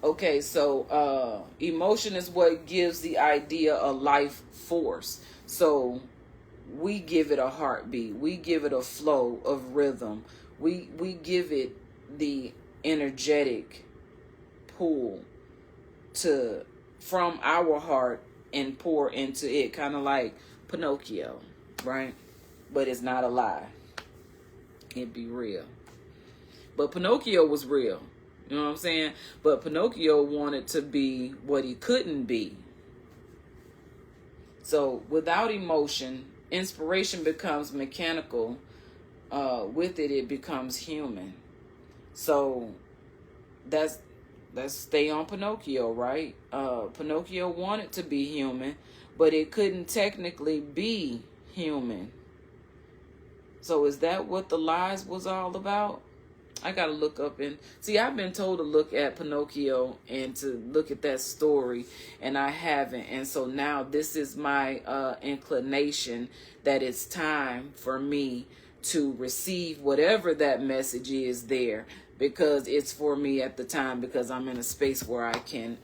Okay, so emotion is what gives the idea a life force. So we give it a heartbeat. We give it a flow of rhythm. We give it the energetic pull to from our heart and pour into it, kind of like Pinocchio, right? But it's not a lie. It'd be real. But Pinocchio was real. You know what I'm saying? But Pinocchio wanted to be what he couldn't be. So without emotion, inspiration becomes mechanical. With it, it becomes human. So let's stay on Pinocchio, right? Pinocchio wanted to be human, but it couldn't technically be human. So is that what the lies was all about? I got to look up and see. I've been told to look at Pinocchio and to look at that story, and I haven't. And so now this is my inclination that it's time for me to receive whatever that message is there, because it's for me at the time, because I'm in a space where I can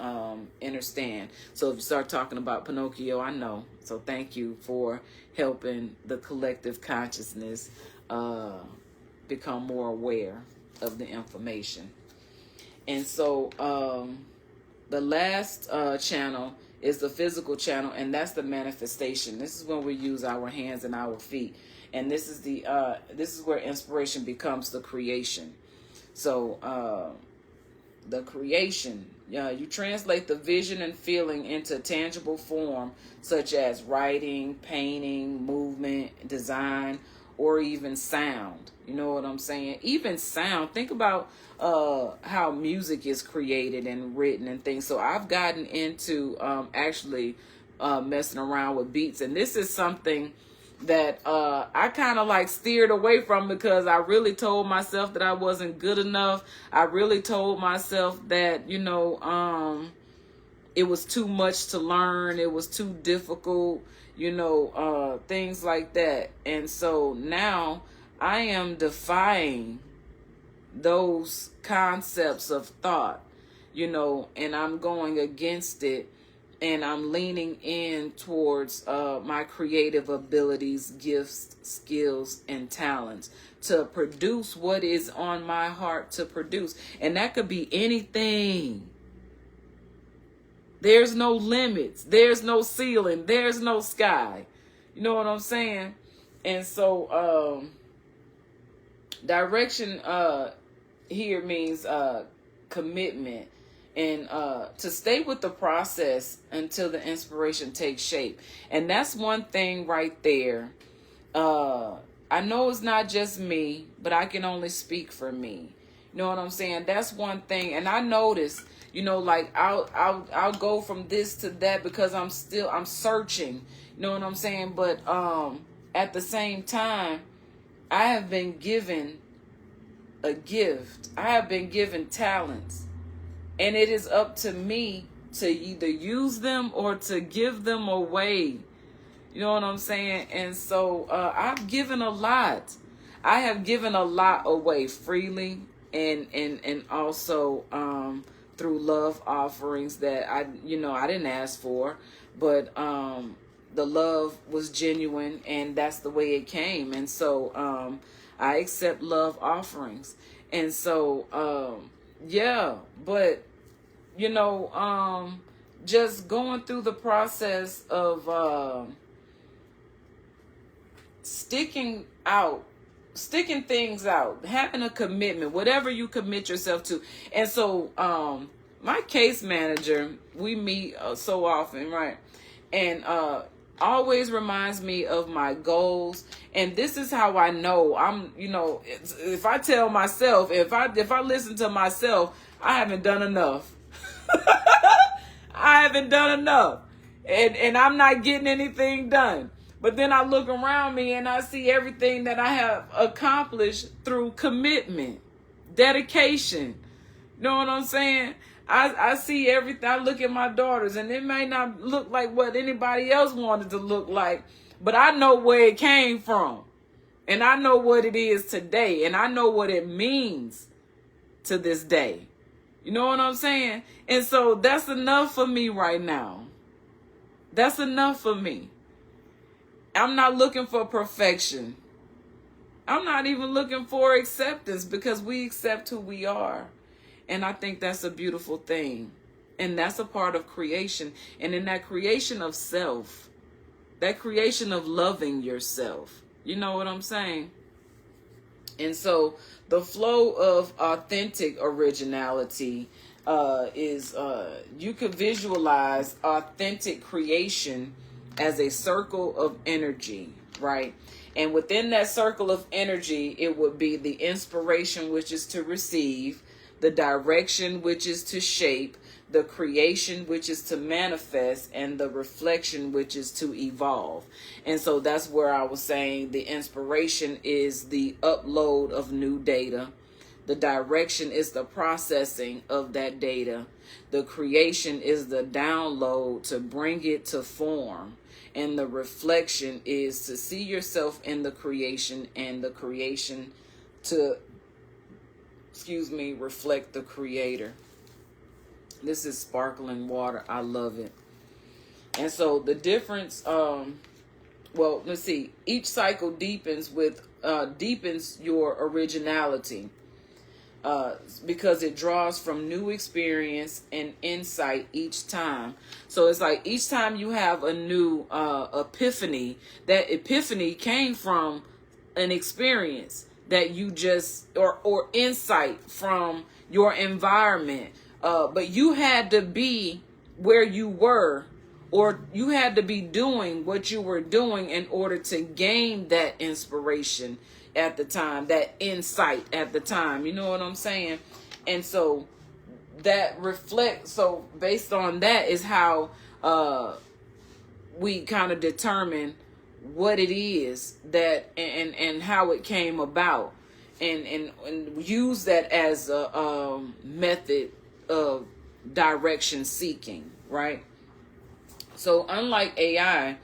understand. So if you start talking about Pinocchio, I know. So thank you for helping the collective consciousness become more aware of the information. And so the last channel is the physical channel, and that's the manifestation. This is when we use our hands and our feet, and this is where inspiration becomes the creation. So the creation, you translate the vision and feeling into tangible form, such as writing, painting, movement, design, or even sound. You know what I'm saying? Even sound. Think about how music is created and written and things. So I've gotten into actually messing around with beats, and this is something that I kind of like steered away from, because I really told myself that I wasn't good enough. I really told myself that, you know, it was too much to learn. It was too difficult, you know, things like that. And so now I am defying those concepts of thought, you know, and I'm going against it. And I'm leaning in towards my creative abilities, gifts, skills, and talents to produce what is on my heart to produce. And that could be anything. There's no limits. There's no ceiling. There's no sky. You know what I'm saying? And so direction here means commitment. And to stay with the process until the inspiration takes shape. And that's one thing right there. I know it's not just me, but I can only speak for me. You know what I'm saying? That's one thing. And I notice, you know, like I'll go from this to that, because I'm searching. You know what I'm saying? But at the same time, I have been given a gift. I have been given talents. And it is up to me to either use them or to give them away. You know what I'm saying? And so I've given a lot. I have given a lot away freely, and also through love offerings that I didn't ask for, but the love was genuine, and that's the way it came. And so I accept love offerings. And so yeah, but you know, just going through the process of sticking things out, having a commitment, whatever you commit yourself to. And so my case manager, we meet so often, right? And always reminds me of my goals. And this is how I know I'm, you know, if I tell myself, if I listen to myself, I haven't done enough. I haven't done enough. And I'm not getting anything done. But then I look around me and I see everything that I have accomplished through commitment, dedication. You know what I'm saying? I see everything. I look at my daughters, and it may not look like what anybody else wanted to look like, but I know where it came from. And I know what it is today. And I know what it means to this day. You know what I'm saying? And so that's enough for me right now. That's enough for me. I'm not looking for perfection. I'm not even looking for acceptance, because we accept who we are. And I think that's a beautiful thing. And that's a part of creation. And in that creation of self, that creation of loving yourself, you know what I'm saying? And so the flow of authentic originality is you could visualize authentic creation as a circle of energy, right? And within that circle of energy, it would be the inspiration, which is to receive, the direction, which is to shape, the creation, which is to manifest, and the reflection, which is to evolve. And so that's where I was saying the inspiration is the upload of new data. The direction is the processing of that data. The creation is the download to bring it to form. And the reflection is to see yourself in the creation, and the creation to, reflect the creator. This is sparkling water. I love it. And so the difference, let's see. Each cycle deepens your originality, because it draws from new experience and insight each time. So it's like each time you have a new epiphany, that epiphany came from an experience that you just, or insight from your environment. But you had to be where you were, or you had to be doing what you were doing in order to gain that inspiration at the time, that insight at the time. You know what I'm saying? And so that reflects, so based on that is how we kind of determine what it is that and how it came about, and use that as a method of direction seeking, right? So unlike AI,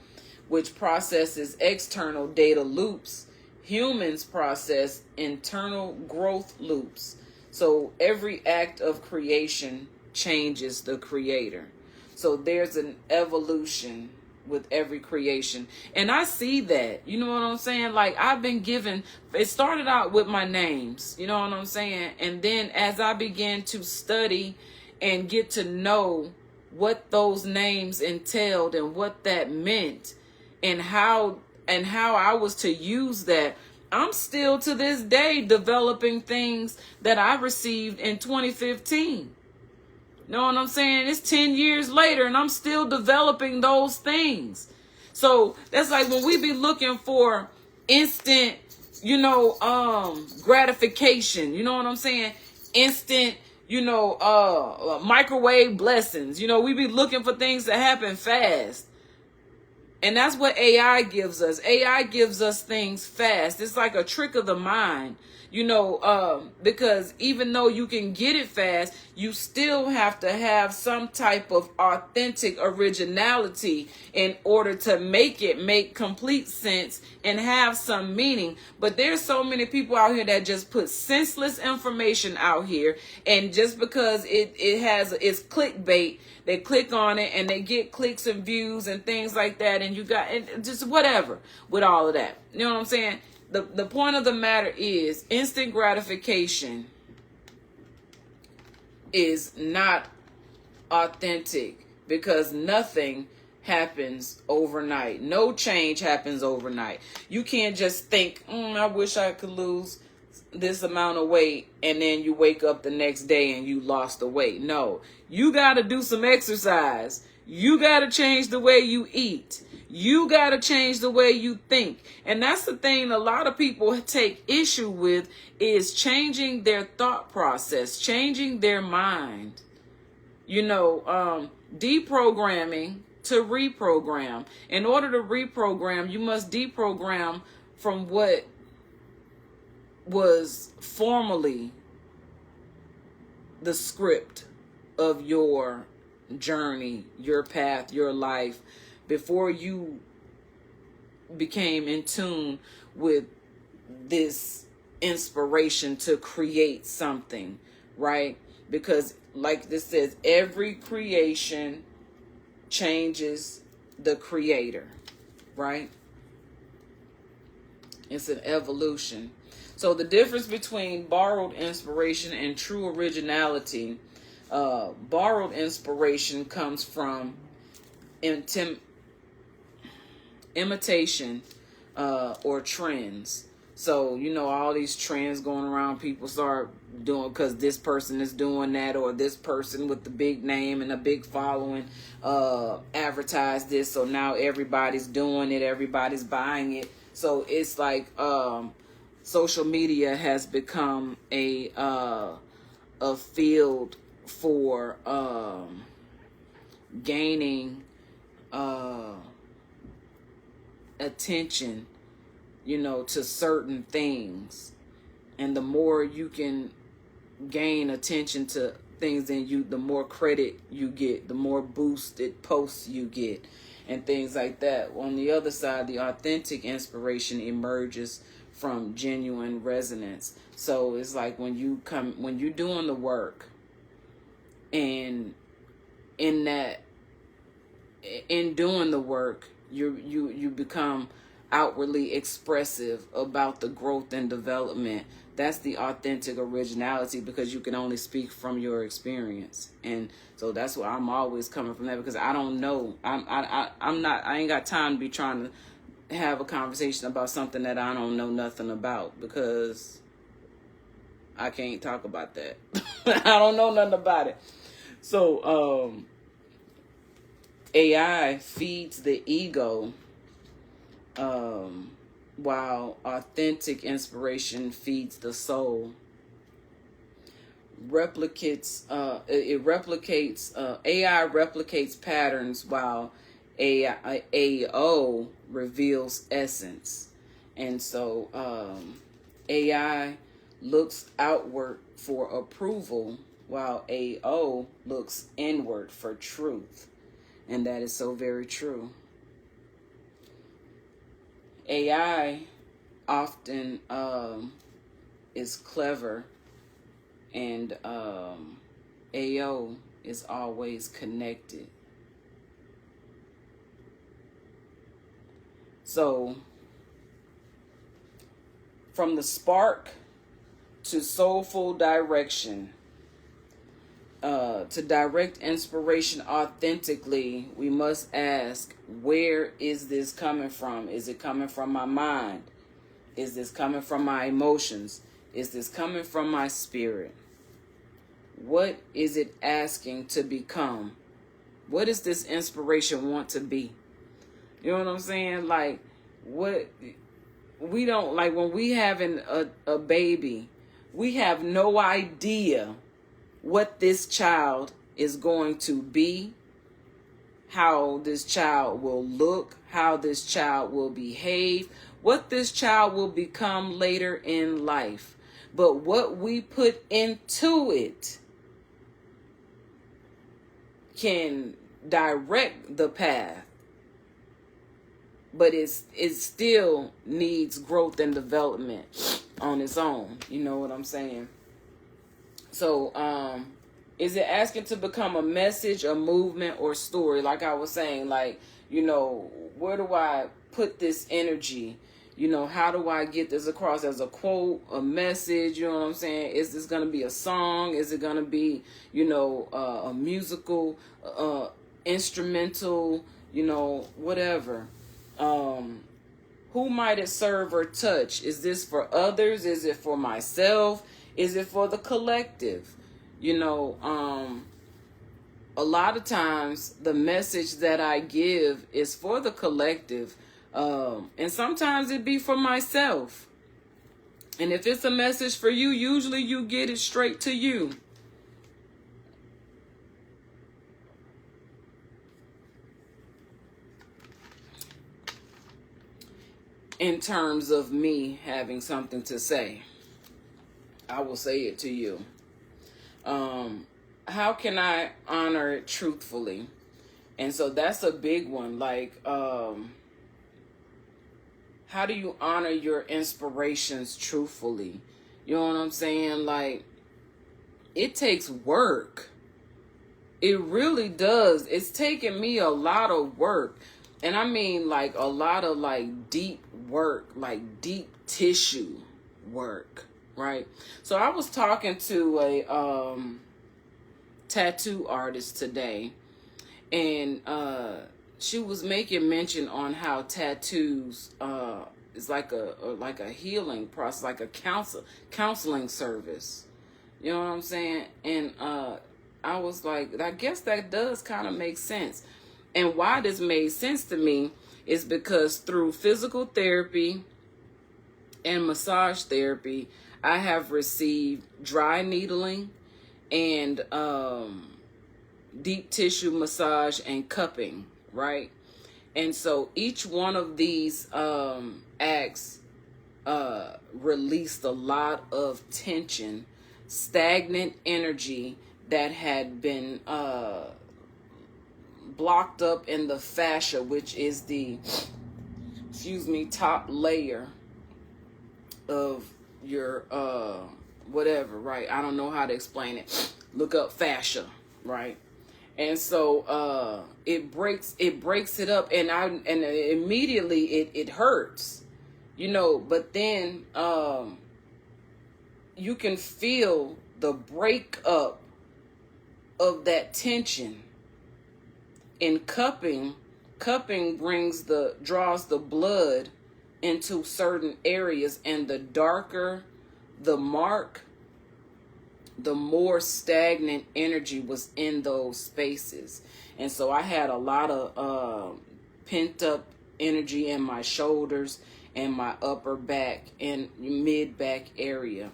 which processes external data loops, humans process internal growth loops. So every act of creation changes the creator. So there's an evolution with every creation. And I see that, you know what I'm saying? Like I've been given, it started out with my names, you know what I'm saying? And then as I began to study and get to know what those names entailed and what that meant, and how I was to use that, I'm still to this day developing things that I received in 2015. Know what I'm saying? It's 10 years later and I'm still developing those things. So that's like when we be looking for instant, gratification, you know what I'm saying? Instant, microwave blessings. We be looking for things that happen fast. And that's what AI gives us. AI gives us things fast. It's like a trick of the mind, because even though you can get it fast, you still have to have some type of authentic originality in order to make it make complete sense and have some meaning. But there's so many people out here that just put senseless information out here, and just because it's clickbait, they click on it and they get clicks and views and things like that, and just whatever with all of that. You know what I'm saying? The point of the matter is instant gratification is not authentic, because nothing happens overnight. No change happens overnight. You can't just think, I wish I could lose this amount of weight, and then you wake up the next day and you lost the weight. No, you got to do some exercise. You got to change the way you eat. You got to change the way you think. And that's the thing a lot of people take issue with, is changing their thought process, changing their mind. Deprogramming to reprogram. In order to reprogram, you must deprogram from what was formerly the script of your journey, your path, your life, before you became in tune with this inspiration to create something, right? because like this says, every creation changes the creator, right? It's an evolution. So the difference between borrowed inspiration and true originality, borrowed inspiration comes from imitation or trends. So, you know, all these trends going around, people start doing because this person is doing that, or this person with the big name and a big following advertise this. So now everybody's doing it, everybody's buying it. So it's like social media has become a field for gaining attention, you know, to certain things. And the more you can gain attention to things, then the more credit you get, the more boosted posts you get, and things like that. On the other side, the authentic inspiration emerges from genuine resonance. So it's like when you're doing the work, and in doing the work, you become outwardly expressive about the growth and development. That's the authentic originality, because you can only speak from your experience. And so that's why I'm always coming from that, because I don't know. I ain't got time to be trying to have a conversation about something that I don't know nothing about, because I can't talk about that. I don't know nothing about it. So AI feeds the ego, while authentic inspiration feeds the soul. AI replicates patterns, while AO reveals essence. And so AI looks outward for approval, while AO looks inward for truth. And that is so very true. AI often is clever, and AO is always connected. So, from the spark to soulful direction, to direct inspiration authentically, we must ask, where is this coming from? Is it coming from my mind? Is this coming from my emotions? Is this coming from my spirit? What is it asking to become? What does this inspiration want to be? You know what I'm saying? Like, what we don't, like when we having a baby, we have no idea what this child is going to be, how this child will look, how this child will behave, what this child will become later in life. But what we put into it can direct the path, but it still needs growth and development on its own. You know what I'm saying? So, is it asking to become a message, a movement, or story? Like I was saying, like, you know, where do I put this energy? You know, how do I get this across as a quote, a message? You know what I'm saying? Is this going to be a song? Is it going to be, you know, a musical, instrumental, you know, whatever? Who might it serve or touch? Is this for others? Is it for myself? Is it for the collective? You know, a lot of times the message that I give is for the collective. And sometimes it be for myself. And if it's a message for you, usually you get it straight to you. In terms of me having something to say, I will say it to you. How can I honor it truthfully? And so that's a big one. Like, how do you honor your inspirations truthfully? You know what I'm saying? Like, it takes work. It really does. It's taken me a lot of work. And I mean like a lot of like deep work, like deep tissue work, right? So I was talking to a tattoo artist today, and she was making mention on how tattoos is like a healing process, like a counseling service. You know what I'm saying? And I was like, I guess that does kind of make sense. And why this made sense to me is because through physical therapy and massage therapy, I have received dry needling and deep tissue massage and cupping, right? And so each one of these acts released a lot of tension, stagnant energy that had been blocked up in the fascia, which is the, top layer of your whatever, right? I don't know how to explain it. Look up fascia, right? And so it breaks it up, and immediately it hurts, but then you can feel the breakup of that tension. In cupping draws the blood into certain areas, and the darker the mark, the more stagnant energy was in those spaces. And so I had a lot of pent up energy in my shoulders and my upper back and mid back area.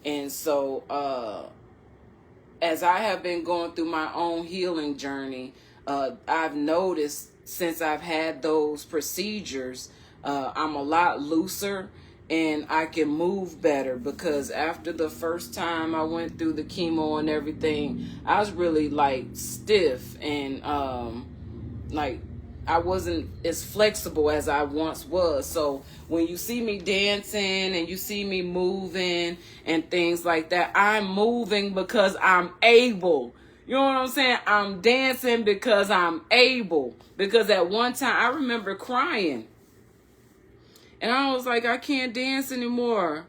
And so as I have been going through my own healing journey, I've noticed since I've had those procedures, I'm a lot looser and I can move better, because after the first time I went through the chemo and everything, I was really like stiff and like I wasn't as flexible as I once was. So when you see me dancing and you see me moving and things like that, I'm moving because I'm able. You know what I'm saying? I'm dancing because I'm able. Because at one time I remember crying. And I was like, I can't dance anymore.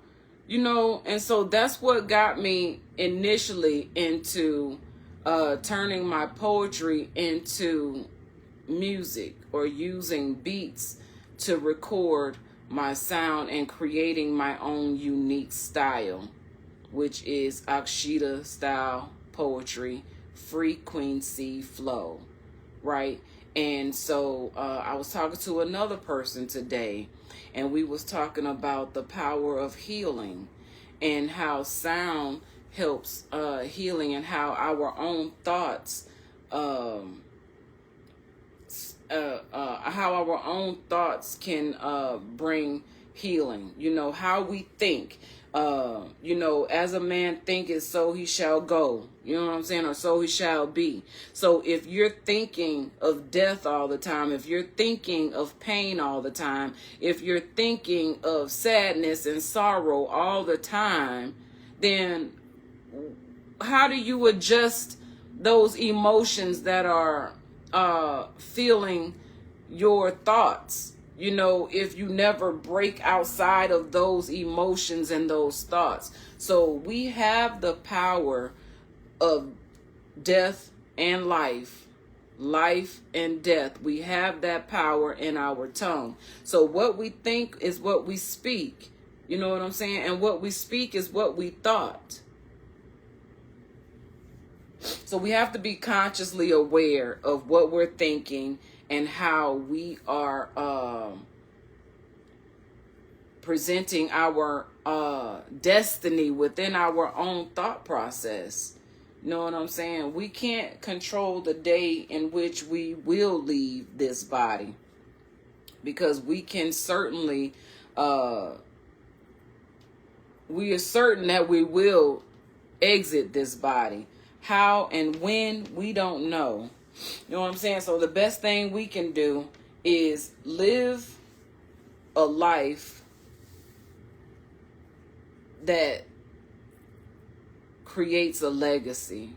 And so that's what got me initially into turning my poetry into music, or using beats to record my sound and creating my own unique style, which is Akshita style poetry, frequency flow, right? And so I was talking to another person today, and we was talking about the power of healing and how sound helps healing, and how our own thoughts can bring healing. How we think. As a man thinketh, so he shall go. You know what I'm saying? Or so he shall be. So if you're thinking of death all the time, if you're thinking of pain all the time, if you're thinking of sadness and sorrow all the time, then how do you adjust those emotions that are feeling your thoughts? If you never break outside of those emotions and those thoughts. So we have the power of death and life and death. We have that power in our tongue. So what we think is what we speak. You know what I'm saying? And what we speak is what we thought. So we have to be consciously aware of what we're thinking and how we are presenting our destiny within our own thought process. You know what I'm saying? We can't control the day in which we will leave this body, because we can certainly, we are certain that we will exit this body. How and when, we don't know. You know what I'm saying? So the best thing we can do is live a life that creates a legacy.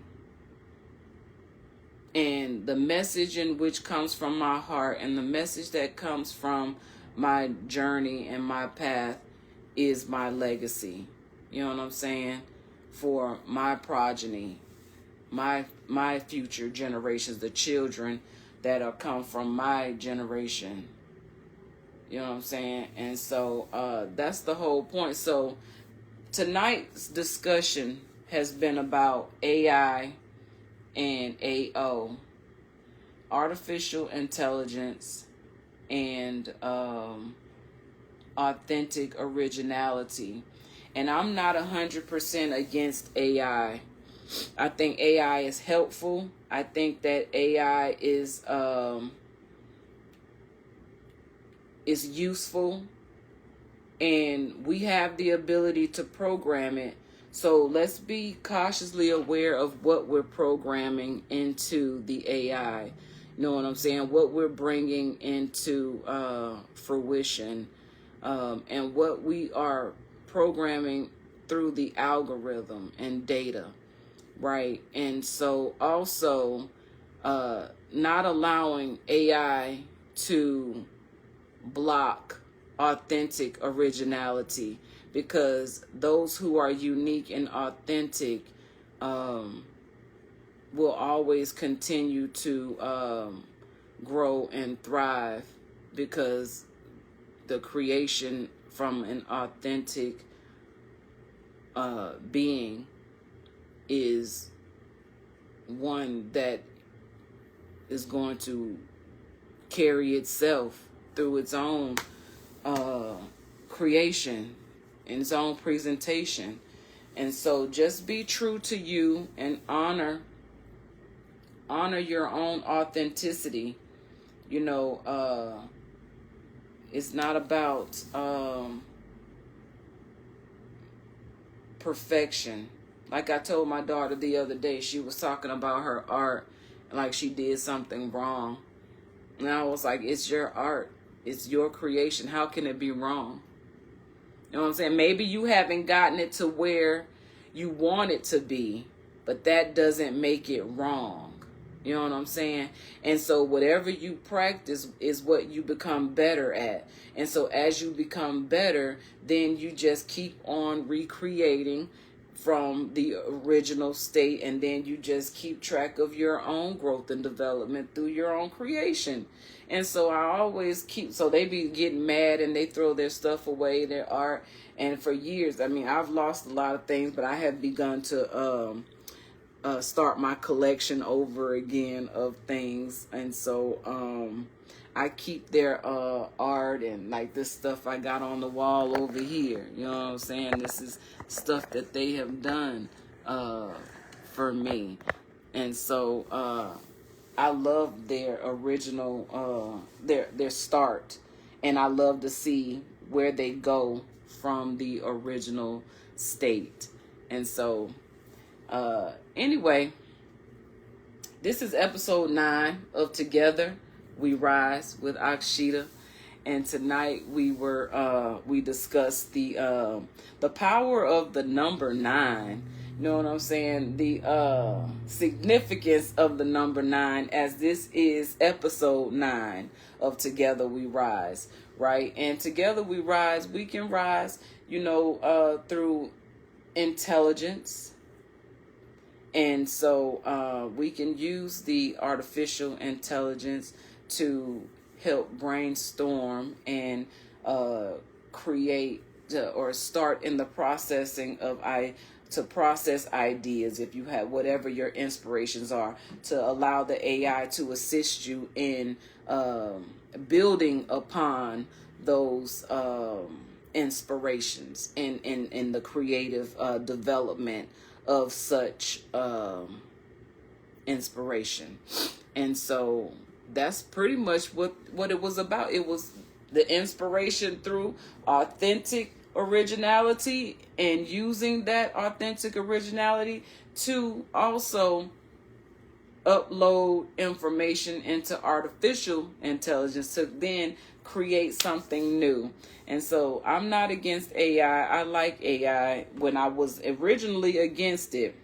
And the message in which comes from my heart and the message that comes from my journey and my path is my legacy. You know what I'm saying? For my progeny, my future generations, the children that are come from my generation. You know what I'm saying? And so that's the whole point. So tonight's discussion has been about AI and AO, artificial intelligence, and authentic originality. And I'm not 100% against AI. I think AI is helpful. I think that AI is useful, and we have the ability to program it. So let's be cautiously aware of what we're programming into the AI. You know what I'm saying? What we're bringing into fruition, and what we are programming through the algorithm and data, right? And so also not allowing AI to block authentic originality, because those who are unique and authentic will always continue to grow and thrive, because the creation from an authentic being is one that is going to carry itself through its own creation and its own presentation. And so just be true to you and honor your own authenticity. You know, it's not about perfection. Like I told my daughter the other day, she was talking about her art like she did something wrong. And I was like, it's your art. It's your creation. How can it be wrong? You know what I'm saying? Maybe you haven't gotten it to where you want it to be, but that doesn't make it wrong. You know what I'm saying? And so whatever you practice is what you become better at. And so as you become better, then you just keep on recreating from the original state, and then you just keep track of your own growth and development through your own creation. And so I always keep, so they be getting mad and they throw their stuff away, their art. And for years, I mean, I've lost a lot of things, but I have begun to start my collection over again of things. And so I keep their art, and like this stuff I got on the wall over here. You know what I'm saying? This is stuff that they have done for me. And so I love their original, their start. And I love to see where they go from the original state. And so anyway, this is episode 9 of Together We Rise with Akshita, and tonight we discussed the power of the number 9. You know what I'm saying? The significance of the number 9, as this is episode 9 of Together We Rise, right? And together we rise. We can rise, you know, through intelligence. And so we can use the artificial intelligence to help brainstorm and create or start in the processing of to process ideas, if you have whatever your inspirations are, to allow the AI to assist you in building upon those inspirations in the creative development of such inspiration. And so that's pretty much what it was about. It was the inspiration through authentic originality, and using that authentic originality to also upload information into artificial intelligence to then create something new. And so I'm not against AI. I like AI. When I was originally against it,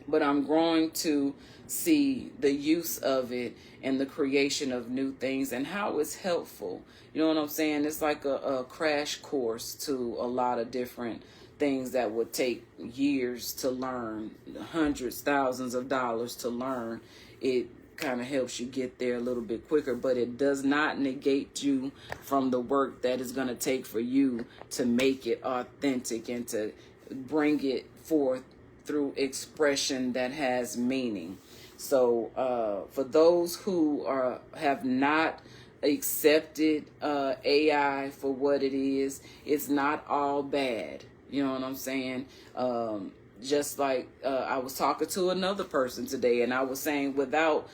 but I'm growing to see the use of it and the creation of new things and how it's helpful. You know what I'm saying? It's like a crash course to a lot of different things that would take years to learn, hundreds, thousands of dollars to learn. It kind of helps you get there a little bit quicker, but it does not negate you from the work that is going to take for you to make it authentic and to bring it forth through expression that has meaning. So for those who have not accepted AI for what it is, it's not all bad. You know what I'm saying? Just like I was talking to another person today, and I was saying without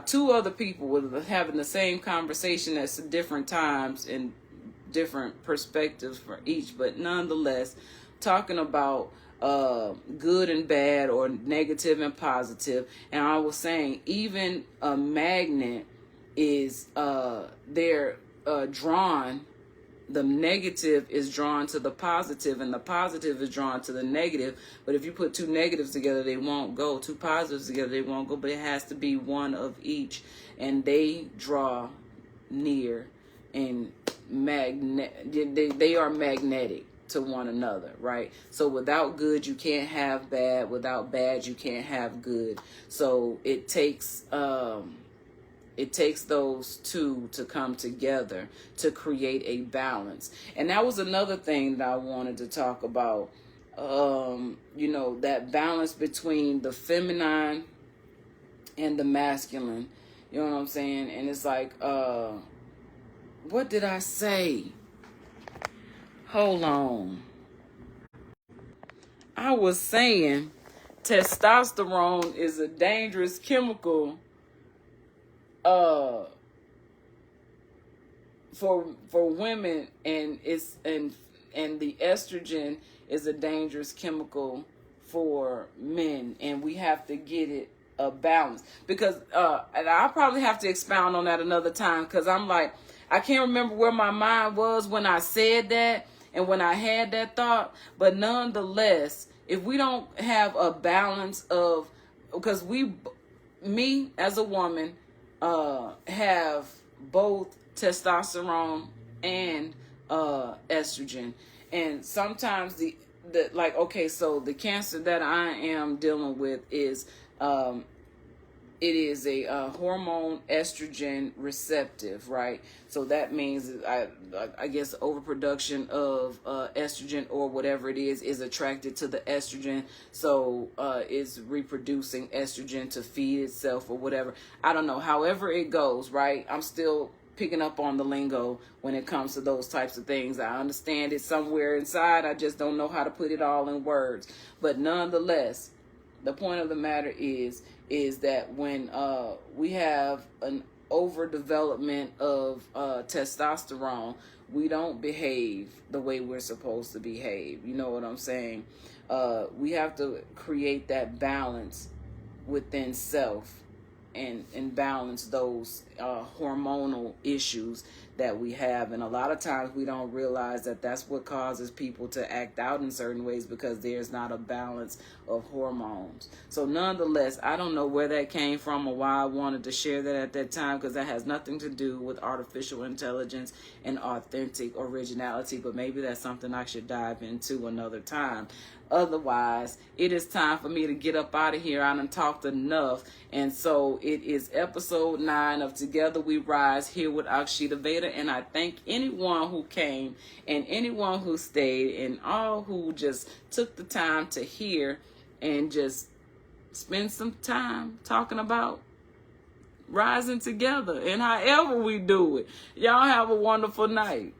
two other people were having the same conversation at different times and different perspectives for each, but nonetheless talking about good and bad or negative and positive. And I was saying even a magnet is they're drawn. The negative is drawn to the positive, and the positive is drawn to the negative. But if you put two negatives together, they won't go. Two positives together, they won't go. But it has to be one of each, and they draw near and they are magnetic to one another, right? So without good, you can't have bad. Without bad, you can't have good. So it takes those two to come together to create a balance. And that was another thing that I wanted to talk about. You know, that balance between the feminine and the masculine. You know what I'm saying? And it's like, what did I say? Hold on. I was saying testosterone is a dangerous chemical for women, and the estrogen is a dangerous chemical for men, and we have to get it a balance. Because and I'll probably have to expound on that another time, because I'm like, I can't remember where my mind was when I said that and when I had that thought. But nonetheless, if we don't have a balance of, because me as a woman have both testosterone and estrogen, and sometimes the like, okay, so the cancer that I am dealing with is it is a hormone estrogen receptive, right? So that means I guess overproduction of estrogen or whatever it is attracted to the estrogen. So it's reproducing estrogen to feed itself or whatever. I don't know. However it goes, right? I'm still picking up on the lingo when it comes to those types of things. I understand it somewhere inside. I just don't know how to put it all in words. But nonetheless, the point of the matter is that when we have an overdevelopment of testosterone, we don't behave the way we're supposed to behave. You know what I'm saying? We have to create that balance within self and balance those hormonal issues that we have. And a lot of times we don't realize that that's what causes people to act out in certain ways, because there's not a balance of hormones. So nonetheless, I don't know where that came from or why I wanted to share that at that time, because that has nothing to do with artificial intelligence and authentic originality. But maybe that's something I should dive into another time. Otherwise, it is time for me to get up out of here. I done talked enough. And so it is episode 9 of Together We Rise here with Akshita Veda. And I thank anyone who came and anyone who stayed and all who just took the time to hear and just spend some time talking about rising together and however we do it. Y'all have a wonderful night.